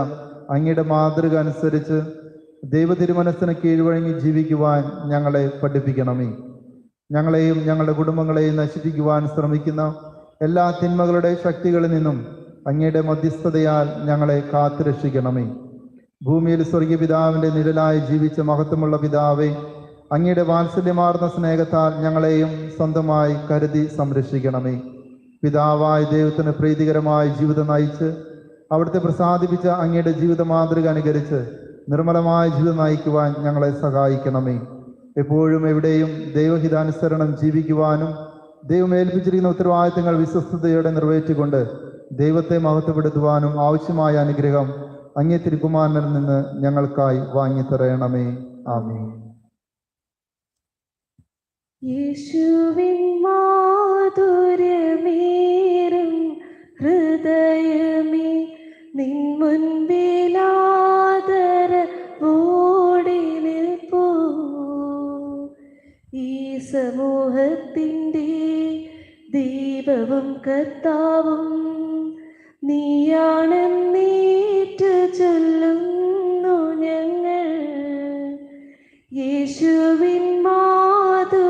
അങ്ങയുടെ മാതൃക അനുസരിച്ച് ദൈവ തിരുമനസ്സിന് കീഴ്വഴങ്ങി ജീവിക്കുവാൻ ഞങ്ങളെ പഠിപ്പിക്കണമേ. ഞങ്ങളെയും ഞങ്ങളുടെ കുടുംബങ്ങളെയും നശിപ്പിക്കുവാൻ ശ്രമിക്കുന്ന എല്ലാ തിന്മകളുടെ ശക്തികളിൽ നിന്നും അങ്ങയുടെ മധ്യസ്ഥതയാൽ ഞങ്ങളെ കാത്തുരക്ഷിക്കണമേ. ഭൂമിയിൽ സ്വർഗീയ പിതാവിൻ്റെ നിഴലായി ജീവിച്ച മഹത്വമുള്ള പിതാവേ, അങ്ങയുടെ വാത്സല്യമാർന്ന സ്നേഹത്താൽ ഞങ്ങളെയും സ്വന്തമായി കരുതി സംരക്ഷിക്കണമേ. പിതാവായ ദൈവത്തിന് പ്രീതികരമായ ജീവിതം നയിച്ച് അവിടുത്തെ പ്രസാദിപ്പിച്ച അങ്ങയുടെ ജീവിത മാതൃക അനുകരിച്ച് നിർമ്മലമായ ജീവിതം നയിക്കുവാൻ ഞങ്ങളെ സഹായിക്കണമേ. എപ്പോഴും എവിടെയും ദൈവഹിതാനുസരണം ജീവിക്കുവാനും ദൈവം ഏൽപ്പിച്ചിരിക്കുന്ന ഉത്തരവാദിത്തങ്ങൾ വിശ്വസ്തയോടെ നിറവേറ്റിക്കൊണ്ട് ദൈവത്തെ മഹത്വപ്പെടുത്തുവാനും ആവശ്യമായ അനുഗ്രഹം അങ്ങേ തിരുക്കുമാരനിൽ നിന്ന് ഞങ്ങൾക്കായി വാങ്ങിത്തരയണമേ. ആമേൻ. യേശുവിൻ മാധുര്യമേറും ഹൃദയമേ, നിൻ മുൻപിലാദരവോടെ നിൽപ്പൂ. ഈ സമൂഹത്തിൻ്റെ ദൈവവും കർത്താവും നീയാണെന്നേറ്റു ചൊല്ലുന്നു ഞങ്ങൾ. യേശുവിൻ മാധുര്യമേറും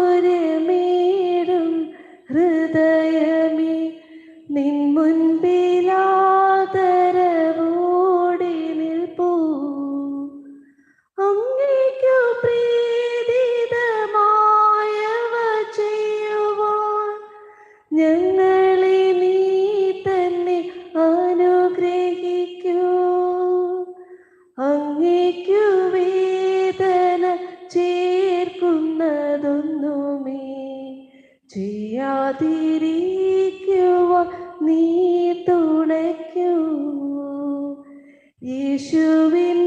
ഹൃദയമേ, നിൻ മുൻപിലാദരവോടെ നിൽപ്പൂ. അങ്ങേക്കു പ്രീതിതമായവ ചെയ്യുവാൻ ഞങ്ങളെ നീ തന്നെ അനുഗ്രഹിക്കൂ. അങ്ങേക്കു വേദന ചേർക്കുന്നതൊന്നുമേ ചെയ്യാതിരിക്കുവാൻ നീ തുണയ്ക്കൂ. യേശുവിൻ